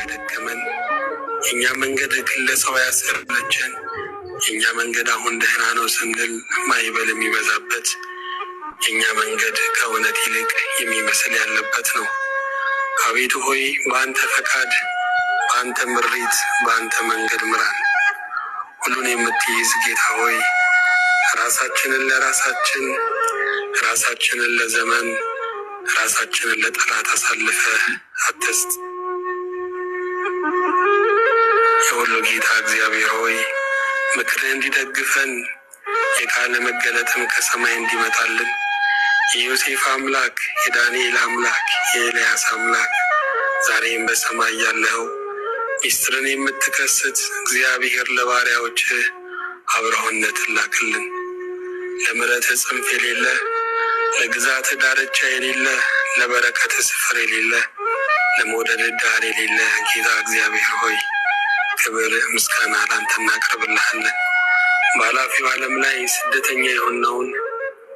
ያደከመን፣ የእኛ መንገድ ግለሰው ያሰለቸን፣ የእኛ መንገድ አሁን ደህና ነው ስንል ማይበል የሚበዛበት፣ የእኛ መንገድ ከእውነት ይልቅ የሚመስል ያለበት ነው። አቤቱ ሆይ በአንተ ፈቃድ፣ በአንተ ምሪት፣ በአንተ መንገድ ምራን። ሁሉን የምትይዝ ጌታ ሆይ ራሳችንን ለራሳችን፣ ራሳችንን ለዘመን፣ ራሳችንን ለጠላት አሳልፈህ አትስጥ። የሁሉ ጌታ እግዚአብሔር ሆይ ምክርህ እንዲደግፈን፣ የቃል መገለጥም ከሰማይ እንዲመጣልን፣ የዮሴፍ አምላክ፣ የዳንኤል አምላክ፣ የኤልያስ አምላክ ዛሬም በሰማይ ያለኸው ሚስጥርን የምትከስት እግዚአብሔር ለባሪያዎች አብርሆነትን ላክልን። ለምሕረትህ ጽንፍ የሌለ፣ ለግዛትህ ዳርቻ የሌለ፣ ለበረከትህ ስፍር የሌለ፣ ለመውደድህ ዳር የሌለ ጌታ እግዚአብሔር ሆይ ክብር ምስጋና ላንተ እናቀርብልሃለን። በኃላፊው ዓለም ላይ ስደተኛ የሆነውን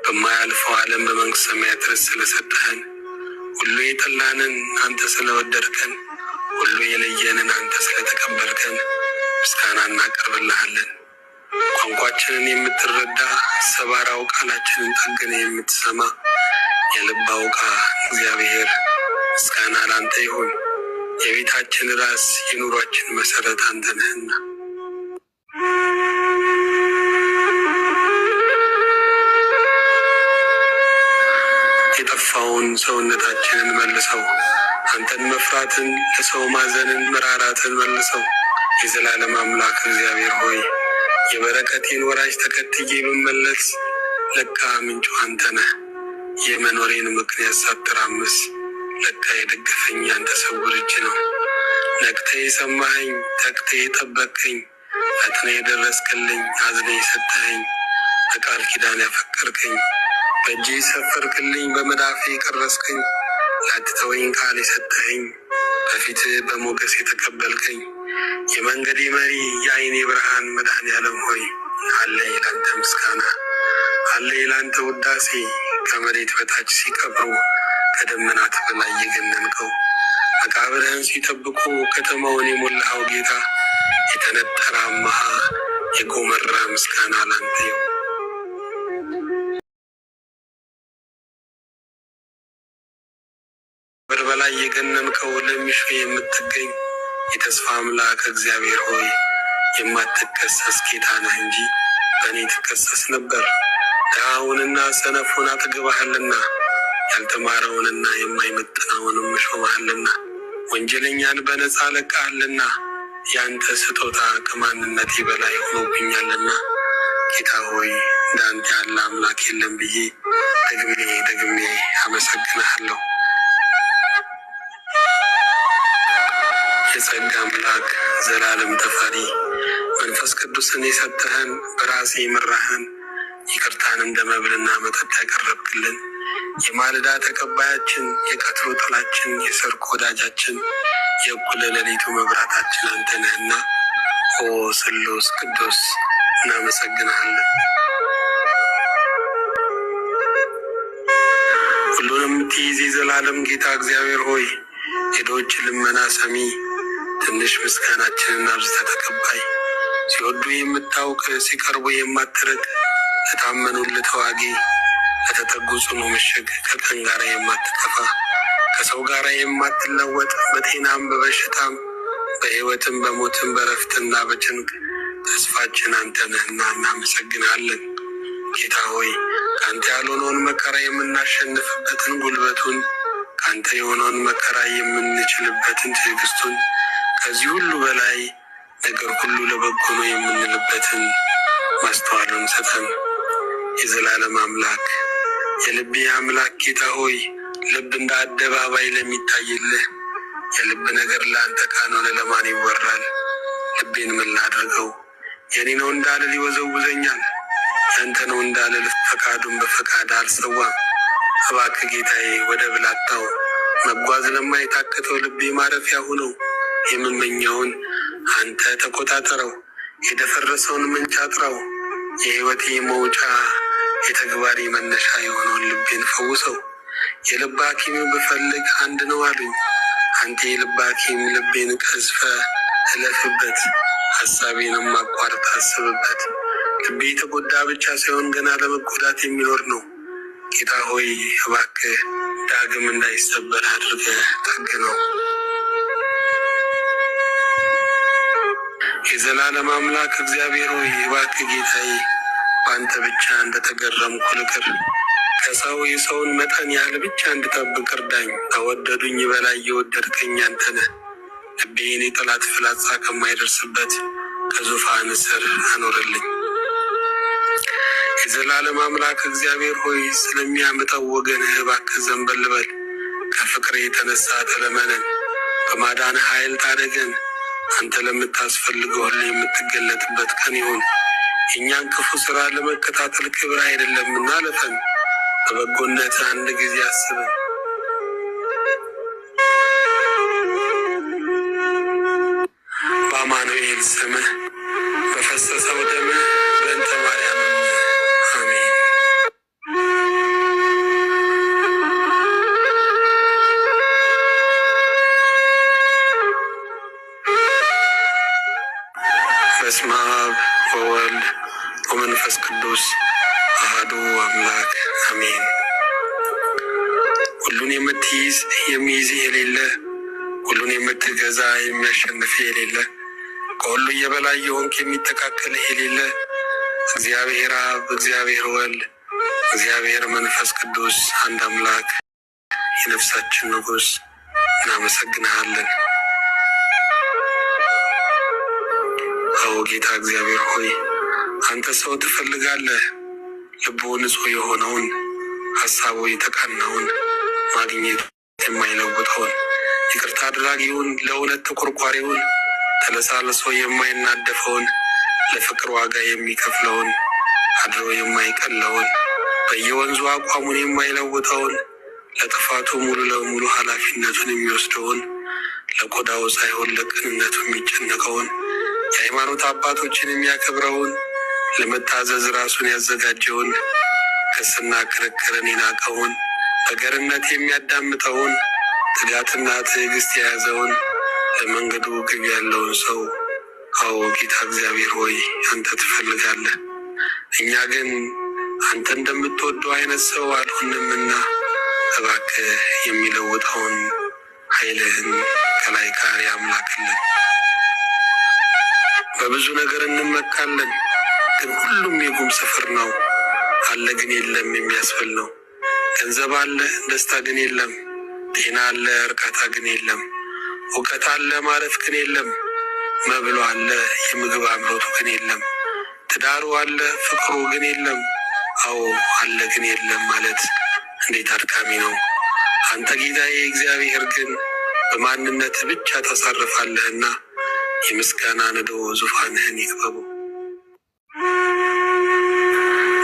በማያልፈው ዓለም በመንግሥተ ሰማያት ርስት ስለሰጠህን፣ ሁሉ የጠላንን አንተ ስለወደድከን፣ ሁሉ የለየንን አንተ ስለተቀበልከን ምስጋና እናቀርብልሃለን። ቋንቋችንን የምትረዳ፣ ሰባራው ቃላችንን ጠግነ የምትሰማ የልብ አውቃ እግዚአብሔር ምስጋና ላንተ ይሁን። የቤታችን ራስ፣ የኑሯችን መሰረት አንተ ነህና። የጠፋውን ሰውነታችንን መልሰው፣ አንተን መፍራትን፣ ለሰው ማዘንን፣ መራራትን መልሰው። የዘላለም አምላክ እግዚአብሔር ሆይ የበረከቴን ወራጅ ተከትዬ ብመለስ ለካ ምንጩ አንተ ነህ። የመኖሬን ምክንያት ሳትራምስ ለካ የደገፈኝ አንተ ስውር እጅ ነው። ነቅተህ የሰማኸኝ፣ ተግተህ የጠበቅኸኝ፣ ፈጥነህ የደረስክልኝ፣ አዝነህ የሰጠኸኝ፣ በቃል ኪዳን ያፈቀርከኝ፣ በእጅ የሰፈርክልኝ፣ በመዳፌ የቀረስከኝ፣ ላትተወኝ ቃል የሰጠኸኝ፣ በፊትህ በሞገስ የተቀበልከኝ፣ የመንገዴ መሪ፣ የዓይኔ ብርሃን መድኃኔዓለም ሆይ አለኝ ላንተ ምስጋና፣ አለኝ ላንተ ውዳሴ። ከመሬት በታች ሲቀብሩ ከደመናት በላይ የገነንከው፣ መቃብርህን ሲጠብቁ ከተማውን የሞላኸው ጌታ፣ የተነጠረ አምሃ የጎመራ ምስጋና ላንተ ይሁን። በላይ የገነንከው ለሚሹ የምትገኝ የተስፋ አምላክ እግዚአብሔር ሆይ የማትከሰስ ጌታ ነህ እንጂ በእኔ ትከሰስ ነበር። ድሃውንና ሰነፉን አጥግበሃልና፣ ያልተማረውንና የማይመጥነውንም ሾመሃልና፣ ወንጀለኛን በነፃ ለቀሃልና፣ ያንተ ስጦታ ከማንነቴ በላይ ሆኖብኛልና። ጌታ ሆይ እንዳንተ ያለ አምላክ የለም ብዬ ደግሜ አመሰግንሃለሁ። የጸጋ አምላክ ዘላለም ተፈሪ መንፈስ ቅዱስን የሰጠህን፣ በራሴ የመራህን፣ ይቅርታን እንደ መብልና መጠጥ ያቀረብክልን፣ የማለዳ ተቀባያችን፣ የቀትሩ ጥላችን፣ የሰርክ ወዳጃችን፣ የእኩለ ሌሊቱ መብራታችን አንተ ነህና ኦ ስሉስ ቅዱስ እናመሰግናለን። ሁሉንም ትይዝ የዘላለም ጌታ እግዚአብሔር ሆይ የድሆች ልመና ሰሚ፣ ትንሽ ምስጋናችንን አብዝተህ ተቀባይ፣ ሲወዱ የምታውቅ፣ ሲቀርቡ የማትርቅ፣ ለታመኑልህ ተዋጊ፣ ለተጠጉ ጽኑ ምሽግ፣ ከቀን ጋር የማትከፋ፣ ከሰው ጋር የማትለወጥ፣ በጤናም በበሽታም በሕይወትም በሞትም በረፍትና በጭንቅ ተስፋችን አንተ ነህና እናመሰግናለን። ጌታ ሆይ ከአንተ ያልሆነውን መከራ የምናሸንፍበትን ጉልበቱን፣ ከአንተ የሆነውን መከራ የምንችልበትን ትዕግስቱን፣ ከዚህ ሁሉ በላይ ነገር ሁሉ ለበጎ ነው የምንልበትን ማስተዋሉን ሰጠን። የዘላለም አምላክ፣ የልቤ አምላክ ጌታ ሆይ ልብ እንደ አደባባይ ለሚታይልህ የልብ ነገር ለአንተ ካልሆነ ለማን ይወራል? ልቤን ምን ላድርገው? የኔ ነው እንዳልል ይወዘውዘኛል፣ ያንተ ነው እንዳልል ፈቃዱን በፈቃድ አልሰዋም። እባክህ ጌታዬ ወደ ብላታው መጓዝ ለማይታክተው ልቤ ማረፊያ ሁነው። የምመኘውን አንተ ተቆጣጠረው፣ የደፈረሰውን ምንጭ አጥራው። የሕይወቴ መውጫ የተግባሪ መነሻ የሆነውን ልቤን ፈውሰው። የልብ ሐኪም ብፈልግ አንድ ነው አሉኝ፣ አንተ የልብ ሐኪም ልቤን ቀዝፈ እለፍበት፣ ሐሳቤንም አቋርጥ አስብበት። ልቤ የተጎዳ ብቻ ሳይሆን ገና ለመጎዳት የሚኖር ነው። ጌታ ሆይ እባክህ ዳግም እንዳይሰበር አድርገህ ጠግነው። የዘላለም አምላክ እግዚአብሔር ሆይ እባክህ ጌታዬ በአንተ ብቻ እንደተገረምኩ ልቅር። ከሰው የሰውን መጠን ያህል ብቻ እንድጠብቅ እርዳኝ። ከወደዱኝ በላይ የወደድከኝ አንተ ነህ። ልቤን የጠላት ፍላጻ ከማይደርስበት ከዙፋን ስር አኖርልኝ። የዘላለም አምላክ እግዚአብሔር ሆይ ስለሚያምጠው ወገንህ እባክህ ዘንበል በል። ከፍቅር የተነሳ ተለመነን፣ በማዳን ኃይል ታደገን። አንተ ለምታስፈልገው ሁሉ የምትገለጥበት ቀን ይሁን። የእኛን ክፉ ሥራ ለመከታተል ክብር አይደለምና አለፈን። በበጎነት አንድ ጊዜ አስበን። በአማኑኤል ስምህ በፈሰሰው ደምህ በእንተ ማርያም አሜን። በስመ አብ ወወልድ ወመንፈስ ቅዱስ አሐዱ አምላክ አሜን። ሁሉን የምትይዝ የሚይዝህ የሌለ፣ ሁሉን የምትገዛ የሚያሸንፍህ የሌለ፣ ከሁሉ የበላይ የሆንክ የሚተካከልህ የሌለ እግዚአብሔር አብ፣ እግዚአብሔር ወልድ፣ እግዚአብሔር መንፈስ ቅዱስ አንድ አምላክ የነፍሳችን ንጉሥ እናመሰግንሃለን። አዎ ጌታ እግዚአብሔር ሆይ አንተ ሰው ትፈልጋለህ። ልቡ ንጹሕ የሆነውን ሐሳቡ የተቃናውን ማግኘት የማይለውጠውን ይቅርታ አድራጊውን ለእውነት ተቆርቋሪውን ተለሳልሶ የማይናደፈውን ለፍቅር ዋጋ የሚከፍለውን አድሮ የማይቀለውን በየወንዙ አቋሙን የማይለውጠውን ለጥፋቱ ሙሉ ለሙሉ ኃላፊነቱን የሚወስደውን ለቆዳው ሳይሆን ለቅንነቱ የሚጨነቀውን የሃይማኖት አባቶችን የሚያከብረውን ለመታዘዝ ራሱን ያዘጋጀውን ክስና ክርክርን የናቀውን በገርነት የሚያዳምጠውን ትጋትና ትዕግስት የያዘውን ለመንገዱ ግብ ያለውን ሰው አዎ ጌታ እግዚአብሔር ሆይ አንተ ትፈልጋለህ። እኛ ግን አንተ እንደምትወደው አይነት ሰው አልሆንምና እባክህ የሚለውጠውን ኃይልህን ከላይ ካሪ አምላክልን። በብዙ ነገር እንመካለን፣ ግን ሁሉም የጉም ስፍር ነው። አለ ግን የለም የሚያስብል ነው። ገንዘብ አለ ደስታ ግን የለም። ጤና አለ እርካታ ግን የለም። እውቀት አለ ማረፍ ግን የለም። መብሎ አለ የምግብ አምሮቱ ግን የለም። ትዳሩ አለ ፍቅሩ ግን የለም። አዎ አለ ግን የለም ማለት እንዴት አድካሚ ነው። አንተ ጌታዬ እግዚአብሔር ግን በማንነት ብቻ ታሳርፋለህና የምስጋና ነዶ ዙፋንህን ይክበቡ።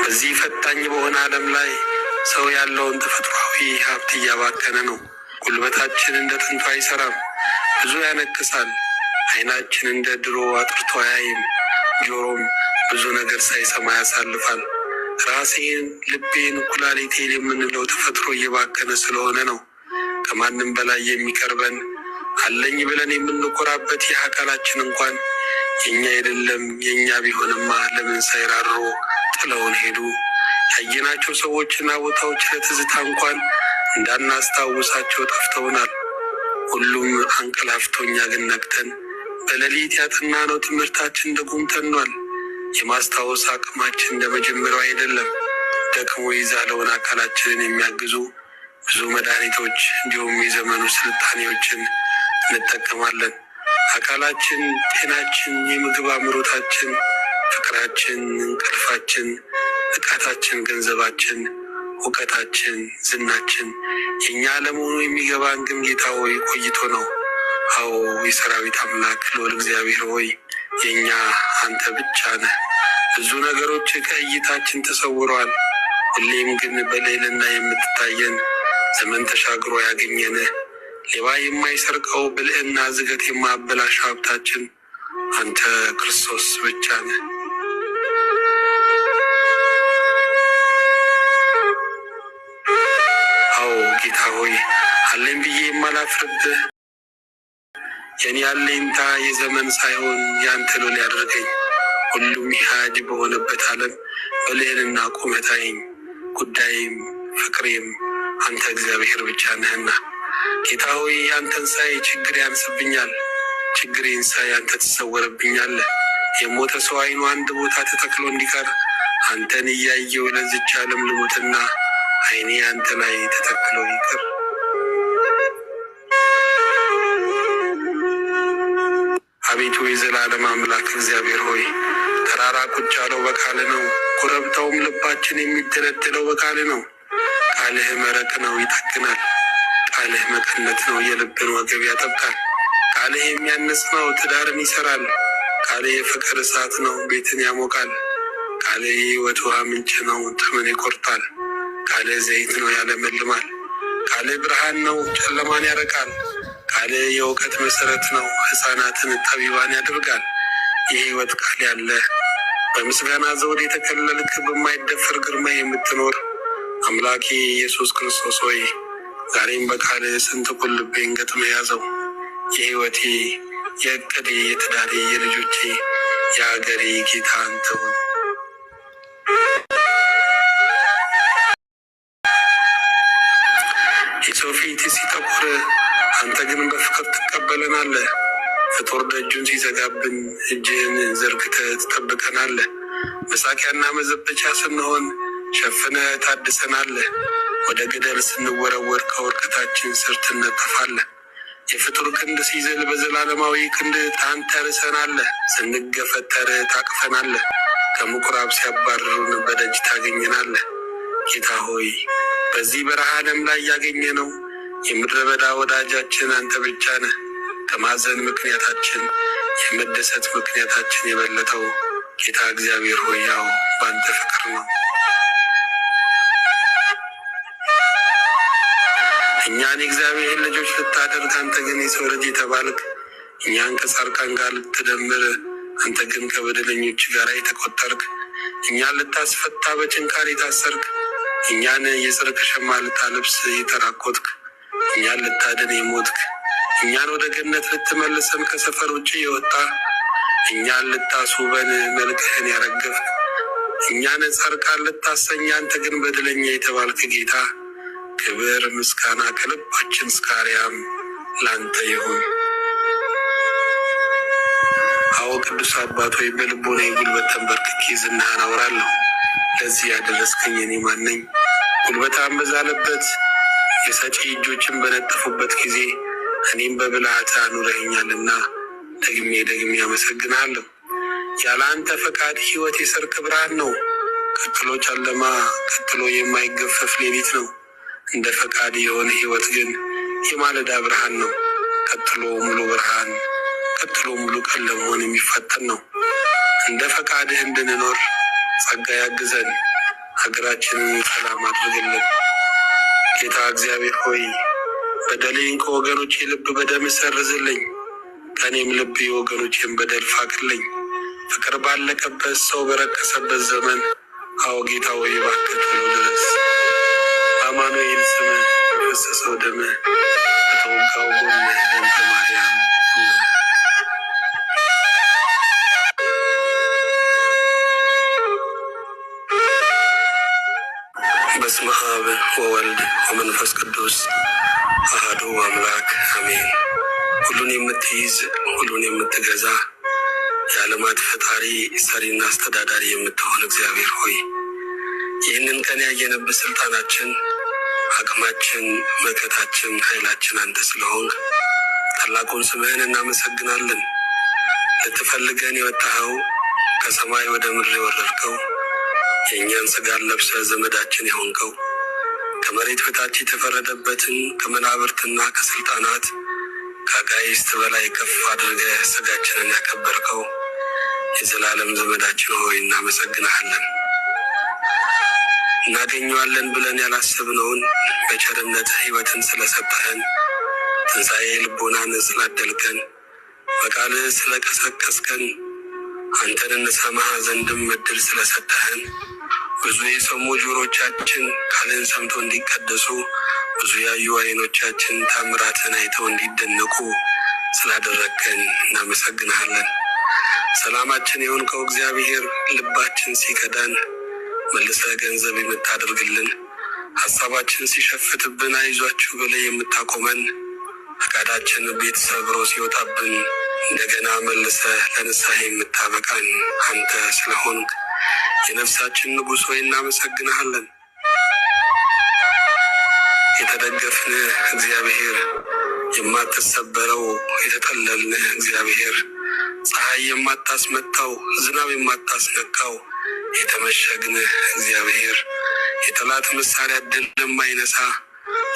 በዚህ ፈታኝ በሆነ ዓለም ላይ ሰው ያለውን ተፈጥሯዊ ሀብት እያባከነ ነው። ጉልበታችን እንደ ጥንቱ አይሰራም፣ ብዙ ያነክሳል። ዓይናችን እንደ ድሮ አጥርቶ አያይም፣ ጆሮም ብዙ ነገር ሳይሰማ ያሳልፋል። ራሴን፣ ልቤን፣ ኩላሊቴን የምንለው ተፈጥሮ እየባከነ ስለሆነ ነው። ከማንም በላይ የሚቀርበን አለኝ ብለን የምንኮራበት ይህ አካላችን እንኳን የኛ አይደለም። የኛ ቢሆንማ ለምን ሳይራሩ ጥለውን ሄዱ። ያየናቸው ሰዎችና ቦታዎች ለትዝታ እንኳን እንዳናስታውሳቸው ጠፍተውናል። ሁሉም አንቀላፍቶ እኛ ግን ነቅተን በሌሊት ያጠናነው ትምህርታችን ደጉም ተኗል። የማስታወስ አቅማችን እንደ መጀመሪያው አይደለም። ደክሞ ይዛለውን አካላችንን የሚያግዙ ብዙ መድኃኒቶች እንዲሁም የዘመኑ ስልጣኔዎችን እንጠቀማለን። አካላችን፣ ጤናችን፣ የምግብ አምሮታችን፣ ፍቅራችን፣ እንቅልፋችን፣ ንቃታችን፣ ገንዘባችን፣ እውቀታችን፣ ዝናችን የእኛ ለመሆኑ የሚገባን ግን ጌታ ሆይ ቆይቶ ነው። አዎ የሰራዊት አምላክ ልዑል እግዚአብሔር ሆይ የእኛ አንተ ብቻ ነህ። ብዙ ነገሮች ከእይታችን ተሰውረዋል። ሁሌም ግን በልዕልና የምትታየን ዘመን ተሻግሮ ያገኘንህ ሌባ የማይሰርቀው ብልህና ዝገት የማያበላሽ ሀብታችን አንተ ክርስቶስ ብቻ ነህ። አዎ ጌታ ሆይ አለኝ ብዬ የማላፍርብህ የኔ አለኝታ የዘመን ሳይሆን ያንተ ሎሌ ያድርገኝ። ሁሉም ሂያጅ በሆነበት ዓለም በልዕልና ቁመህ ታየኝ። ጉዳይም ፍቅሬም አንተ እግዚአብሔር ብቻ ነህና ጌታ ሆይ አንተን ሳይ ችግር ያንስብኛል። ችግሬን ሳይ አንተ ትሰወርብኛለህ። የሞተ ሰው አይኑ አንድ ቦታ ተተክሎ እንዲቀር አንተን እያየው ለዚች ዓለም ልሙትና አይኔ አንተ ላይ ተተክሎ ይቅር። አቤቱ የዘላለም አምላክ እግዚአብሔር ሆይ ተራራ ቁጭ ያለው በቃል ነው፣ ኮረብታውም ልባችን የሚደለድለው በቃል ነው። ቃልህ መረቅ ነው ይጠግናል። ቃልህ መቀነት ነው የልብን ወገብ ያጠብቃል። ቃልህ የሚያነጽ ነው ትዳርን ይሰራል። ቃልህ የፍቅር እሳት ነው ቤትን ያሞቃል። ቃልህ የሕይወት ውሃ ምንጭ ነው ጥምን ይቆርጣል። ቃልህ ዘይት ነው ያለመልማል። ቃልህ ብርሃን ነው ጨለማን ያረቃል። ቃልህ የእውቀት መሰረት ነው ሕፃናትን ጠቢባን ያደርጋል። የሕይወት ቃል ያለ በምስጋና ዘውድ የተከለልክ በማይደፈር ግርማ የምትኖር አምላኬ ኢየሱስ ክርስቶስ ሆይ ዛሬም በቃልህ ስንጥቁን ልቤን ገጥመ ያዘው። የሕይወቴ፣ የእቅዴ፣ የትዳሬ፣ የልጆቼ፣ የአገሬ ጌታ አንተ ሁን። የሰው ፊት ሲጠቁር አንተ ግን በፍቅር ትቀበለናለህ። ፍጡር ደጁን ሲዘጋብን እጅህን ዘርግተህ ትጠብቀናለህ። መሳቂያና መዘበቻ ስንሆን ሸፍነህ ታድሰናለህ። ወደ ገደል ስንወረወር ከውድቀታችን ስር ትነጠፋለህ። የፍጡር ክንድ ሲዝል በዘላለማዊ ክንድ ታንተርሰናለህ። ስንገፈተር ታቅፈናለህ። ከምኩራብ ሲያባርሩን በደጅ ታገኘናለህ። ጌታ ሆይ በዚህ በረሃ ዓለም ላይ ያገኘ ነው የምድረ በዳ ወዳጃችን አንተ ብቻ ነህ። ከማዘን ምክንያታችን የመደሰት ምክንያታችን የበለጠው ጌታ እግዚአብሔር ሆይ ያው በአንተ ፍቅር ነው። እኛን የእግዚአብሔር ልጆች ልታደርግ አንተ ግን የሰው ልጅ የተባልክ፣ እኛን ከጻድቃን ጋር ልትደምር አንተ ግን ከበደለኞች ጋር የተቆጠርክ፣ እኛን ልታስፈታ በጭንካር የታሰርክ፣ እኛን የጽድቅ ሸማ ልታለብስ የተራቆትክ፣ እኛን ልታድን የሞትክ፣ እኛን ወደ ገነት ልትመልሰን ከሰፈር ውጭ የወጣ፣ እኛን ልታስውበን መልክህን ያረገፍክ፣ እኛን ጻድቃን ልታሰኝ አንተ ግን በደለኛ የተባልክ ጌታ ክብር ምስጋና ከልባችን እስከ አርያም ላንተ ይሁን። አዎ ቅዱስ አባት ሆይ በልቦና የጉልበት ተንበርክኬ ዝናህን አወራለሁ። ለዚህ ያደረስከኝ እኔ ማን ነኝ? ጉልበታም በዛለበት የሰጪ እጆችን በነጠፉበት ጊዜ እኔም በብልሃት አኑረኸኛልና ደግሜ ደግሜ አመሰግናለሁ። ያለ አንተ ፈቃድ ሕይወት የሰርክ ብርሃን ነው። ቀጥሎ ጨለማ፣ ቀጥሎ የማይገፈፍ ሌሊት ነው። እንደ ፈቃድ የሆነ ሕይወት ግን የማለዳ ብርሃን ነው። ቀጥሎ ሙሉ ብርሃን፣ ቀጥሎ ሙሉ ቀን ለመሆን የሚፈጠን ነው። እንደ ፈቃድህ እንድንኖር ጸጋ ያግዘን። ሀገራችንን ሰላም አድርግልን። ጌታ እግዚአብሔር ሆይ በደሌን ከወገኖቼ ልብ በደም ሰርዝልኝ። ከእኔም ልብ የወገኖቼን በደል ፋቅልኝ። ፍቅር ባለቀበት ሰው በረከሰበት ዘመን አዎ ጌታ ሆይ እባክህ ቶሎ ድረስ። አማኑኤል ስምህ በፈሰሰው ደምህ በተወጋው ጎንህ እንተ ማርያም በስመ አብ ወወልድ ወመንፈስ ቅዱስ አሐዱ አምላክ አሜን። ሁሉን የምትይዝ ሁሉን የምትገዛ የዓለማት ፈጣሪ ሰሪና አስተዳዳሪ የምትሆን እግዚአብሔር ሆይ ይህንን ቀን ያየንበት ስልጣናችን፣ አቅማችን፣ መከታችን፣ ኃይላችን አንተ ስለሆንክ ታላቁን ስምህን እናመሰግናለን። ልትፈልገን የወጣኸው ከሰማይ ወደ ምድር የወረድከው የእኛን ስጋን ለብሰ ዘመዳችን የሆንከው ከመሬት በታች የተፈረደበትን ከመናብርትና ከስልጣናት ከአጋይስት በላይ ከፍ አድርገ ስጋችንን ያከበርከው የዘላለም ዘመዳችን ሆይ እናመሰግናለን። እናገኘዋለን ብለን ያላሰብነውን በቸርነት ሕይወትን ስለሰጠህን፣ ትንሣኤ ልቦናን ስላደልከን፣ በቃልህ ስለቀሰቀስከን፣ አንተን እንሰማህ ዘንድም እድል ስለሰጠህን፣ ብዙ የሰሙ ጆሮቻችን ቃልን ሰምቶ እንዲቀደሱ፣ ብዙ ያዩ ዓይኖቻችን ታምራትን አይተው እንዲደነቁ ስላደረግከን እናመሰግንሃለን። ሰላማችን የሆንከው እግዚአብሔር ልባችን ሲከዳን መልሰህ ገንዘብ የምታደርግልን፣ ሀሳባችን ሲሸፍትብን አይዟችሁ ብለህ የምታቆመን፣ ፈቃዳችን ቤት ሰብሮ ሲወጣብን እንደገና መልሰህ ለንስሐ የምታበቃን አንተ ስለሆንክ የነፍሳችን ንጉሥ ሆይ እናመሰግንሃለን። የተደገፍን እግዚአብሔር፣ የማትሰበረው የተጠለልን እግዚአብሔር፣ ፀሐይ የማታስመታው ዝናብ የማታስነካው የተመሸግን እግዚአብሔር፣ የጠላት መሳሪያ ድል የማይነሳ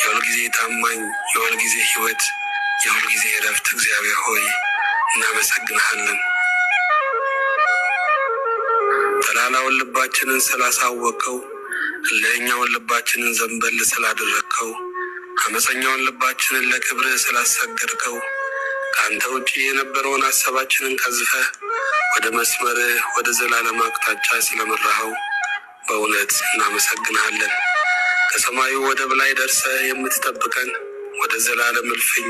የሁልጊዜ ታማኝ፣ የሁልጊዜ ሕይወት፣ የሁልጊዜ እረፍት እግዚአብሔር ሆይ እናመሰግንሃለን። ተላላውን ልባችንን ስላሳወቀው፣ እልኸኛውን ልባችንን ዘንበል ስላደረግከው፣ አመፀኛውን ልባችንን ለክብርህ ስላሰገድከው፣ ከአንተ ውጭ የነበረውን ሀሳባችንን ቀዝፈህ ወደ መስመርህ ወደ ዘላለም አቅጣጫ ስለመራኸው በእውነት እናመሰግንሃለን። ከሰማዩ ወደብ ላይ ደርሰህ የምትጠብቀን፣ ወደ ዘላለም እልፍኝ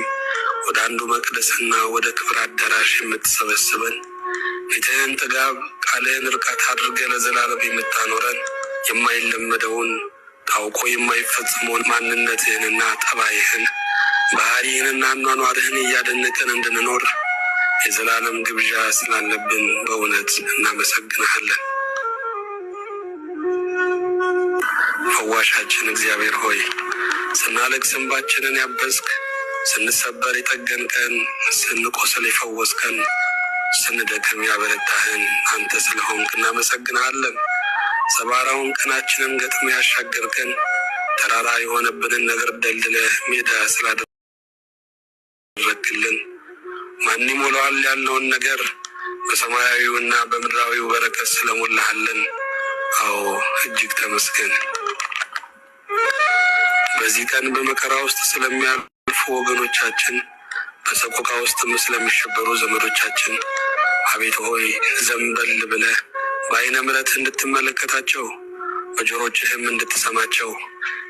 ወደ አንዱ መቅደስና ወደ ክብር አዳራሽ የምትሰበስበን፣ ፊትህን ጥጋብ ቃልህን እርቃት አድርገህ ለዘላለም የምታኖረን፣ የማይለመደውን ታውቆ የማይፈጽመውን ማንነትህንና ጠባይህን ባህሪህንና አኗኗርህን እያደነቀን እንድንኖር የዘላለም ግብዣ ስላለብን በእውነት እናመሰግንሃለን። ፈዋሻችን እግዚአብሔር ሆይ ስናለቅስ እንባችንን ያበስክ፣ ስንሰበር የጠገንከን፣ ስንቆስል የፈወስከን፣ ስንደክም ያበረታህን አንተ ስለሆንክ እናመሰግንሃለን። ሰባራውን ቀናችንን ገጥሞ ያሻገርከን፣ ተራራ የሆነብንን ነገር ደልድለህ ሜዳ ስላደረግክልን፣ ማን ይሞላዋል ያልነውን ነገር በሰማያዊውና በምድራዊው በረከት ስለሞላሃለን፣ አዎ እጅግ ተመስገን። በዚህ ቀን በመከራ ውስጥ ስለሚያልፉ ወገኖቻችን፣ በሰቆቃ ውስጥም ስለሚሸበሩ ዘመዶቻችን አቤቱ ሆይ ዘንበል ብለህ በዓይነ ምሕረትህ እንድትመለከታቸው፣ በጆሮችህም እንድትሰማቸው፣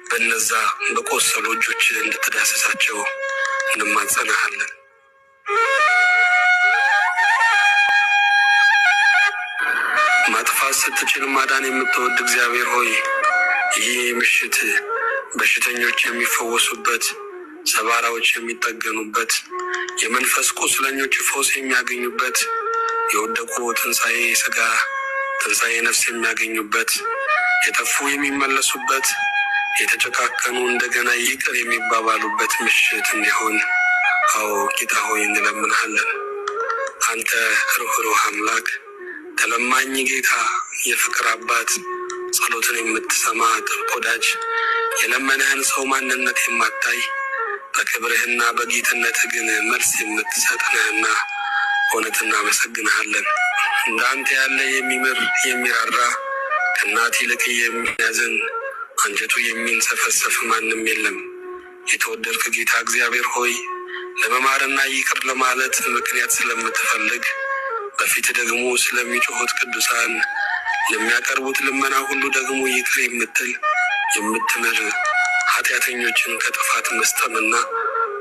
በነዛ በቆሰሉ እጆችህ እንድትዳስሳቸው እንማጸናሃለን። ማጥፋት ስትችል ማዳን የምትወድ እግዚአብሔር ሆይ ይህ ምሽት በሽተኞች የሚፈወሱበት፣ ሰባራዎች የሚጠገኑበት፣ የመንፈስ ቁስለኞች ፈውስ የሚያገኙበት፣ የወደቁ ትንሣኤ ሥጋ ትንሣኤ ነፍስ የሚያገኙበት፣ የጠፉ የሚመለሱበት፣ የተጨካከኑ እንደገና ይቅር የሚባባሉበት ምሽት እንዲሆን አዎ ጌታ ሆይ እንለምንሃለን። አንተ ሩኅሩህ አምላክ፣ ተለማኝ ጌታ፣ የፍቅር አባት፣ ጸሎትን የምትሰማ ጥብቅ ወዳጅ፣ የለመነህን ሰው ማንነት የማታይ በክብርህና በጌትነትህ ግን መልስ የምትሰጥ ነህና በእውነት እናመሰግንሃለን። እንዳንተ ያለ የሚምር የሚራራ፣ ከእናት ይልቅ የሚያዝን፣ አንጀቱ የሚንሰፈሰፍ ማንም የለም። የተወደድክ ጌታ እግዚአብሔር ሆይ ለመማርና ይቅር ለማለት ምክንያት ስለምትፈልግ፣ በፊት ደግሞ ስለሚጮሁት ቅዱሳን ለሚያቀርቡት ልመና ሁሉ ደግሞ ይቅር የምትል የምትምር፣ ኃጢአተኞችን ከጥፋት መስጠምና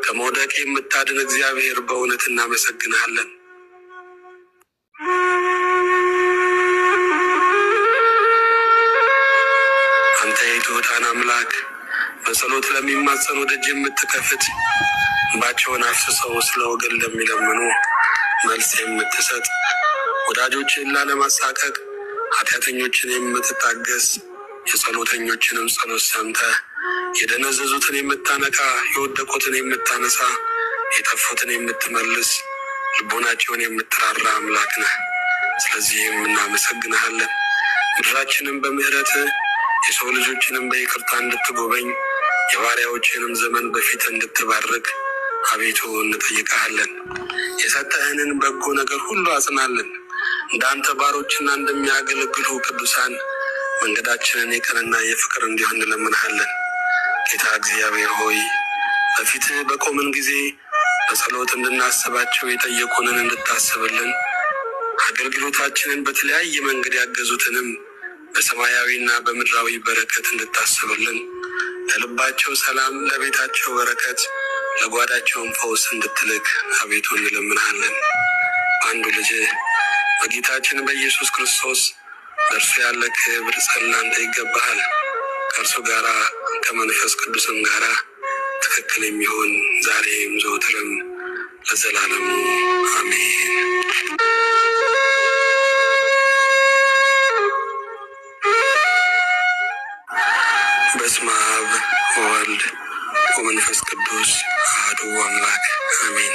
ከመውደቅ የምታድን እግዚአብሔር በእውነት እናመሰግንሃለን። አንተ የትሑታን አምላክ፣ በጸሎት ለሚማጸኑ ደጅ የምትከፍት፣ እንባቸውን አፍስሰው ስለ ወገን ለሚለምኑ መልስ የምትሰጥ፣ ወዳጆችን ላለማሳቀቅ ኃጢአተኞችን የምትታገስ፣ የጸሎተኞችንም ጸሎት ሰምተህ የደነዘዙትን የምታነቃ፣ የወደቁትን የምታነሳ፣ የጠፉትን የምትመልስ፣ ልቦናቸውን የምትራራ አምላክ ነህ። ስለዚህም እናመሰግንሃለን። ምድራችንም በምሕረትህ የሰው ልጆችንም በይቅርታ እንድትጎበኝ፣ የባሪያዎችንም ዘመን በፊት እንድትባርክ አቤቱ እንጠይቀሃለን። የሰጠህንን በጎ ነገር ሁሉ አጽናልን። እንዳንተ ባሮችና እንደሚያገለግሉ ቅዱሳን መንገዳችንን የቀንና የፍቅር እንዲሆን እንለምንሃለን። ጌታ እግዚአብሔር ሆይ በፊትህ በቆምን ጊዜ በጸሎት እንድናስባቸው የጠየቁንን እንድታስብልን፣ አገልግሎታችንን በተለያየ መንገድ ያገዙትንም በሰማያዊና በምድራዊ በረከት እንድታስብልን፣ ለልባቸው ሰላም ለቤታቸው በረከት ለጓዳቸውም ፈውስ እንድትልክ አቤቱ እንለምንሃለን። አንዱ ልጅ በጌታችን በኢየሱስ ክርስቶስ ለእርሱ ያለ ክብር ጸላንተ ይገባሃል። ከእርሱ ጋራ ከመንፈስ ቅዱስም ጋራ ትክክል የሚሆን ዛሬም ዘወትርም ለዘላለሙ አሜን። በስመ አብ ወወልድ ወመንፈስ ቅዱስ አሐዱ አምላክ አሜን።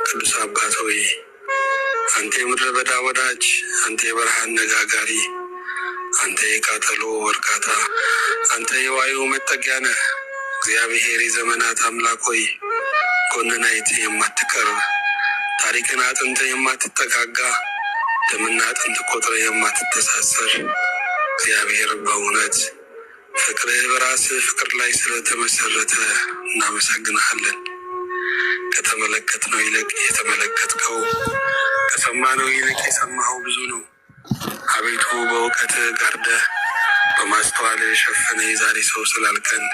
ቅዱስ አባት ሆይ አንተ የምድረ በዳ ወዳጅ፣ አንተ የበረሃን ነጋጋሪ፣ አንተ የቃጠሎ እርካታ፣ አንተ የዋዩ መጠጊያ ነህ። እግዚአብሔር የዘመናት አምላክ ሆይ ጎንን አይተህ የማትቀርብ፣ ታሪክን አጥንተህ የማትጠጋጋ፣ ደምና አጥንት ቆጥረህ የማትተሳሰር እግዚአብሔር በእውነት ፍቅርህ በራስህ ፍቅር ላይ ስለተመሰረተ እናመሰግንሃለን። ከተመለከትነው ይልቅ የተመለከትከው፣ ከሰማነው ይልቅ የሰማኸው ብዙ ነው። አቤቱ በእውቀትህ ጋርደህ በማስተዋል የሸፈነ የዛሬ ሰው ስላልከን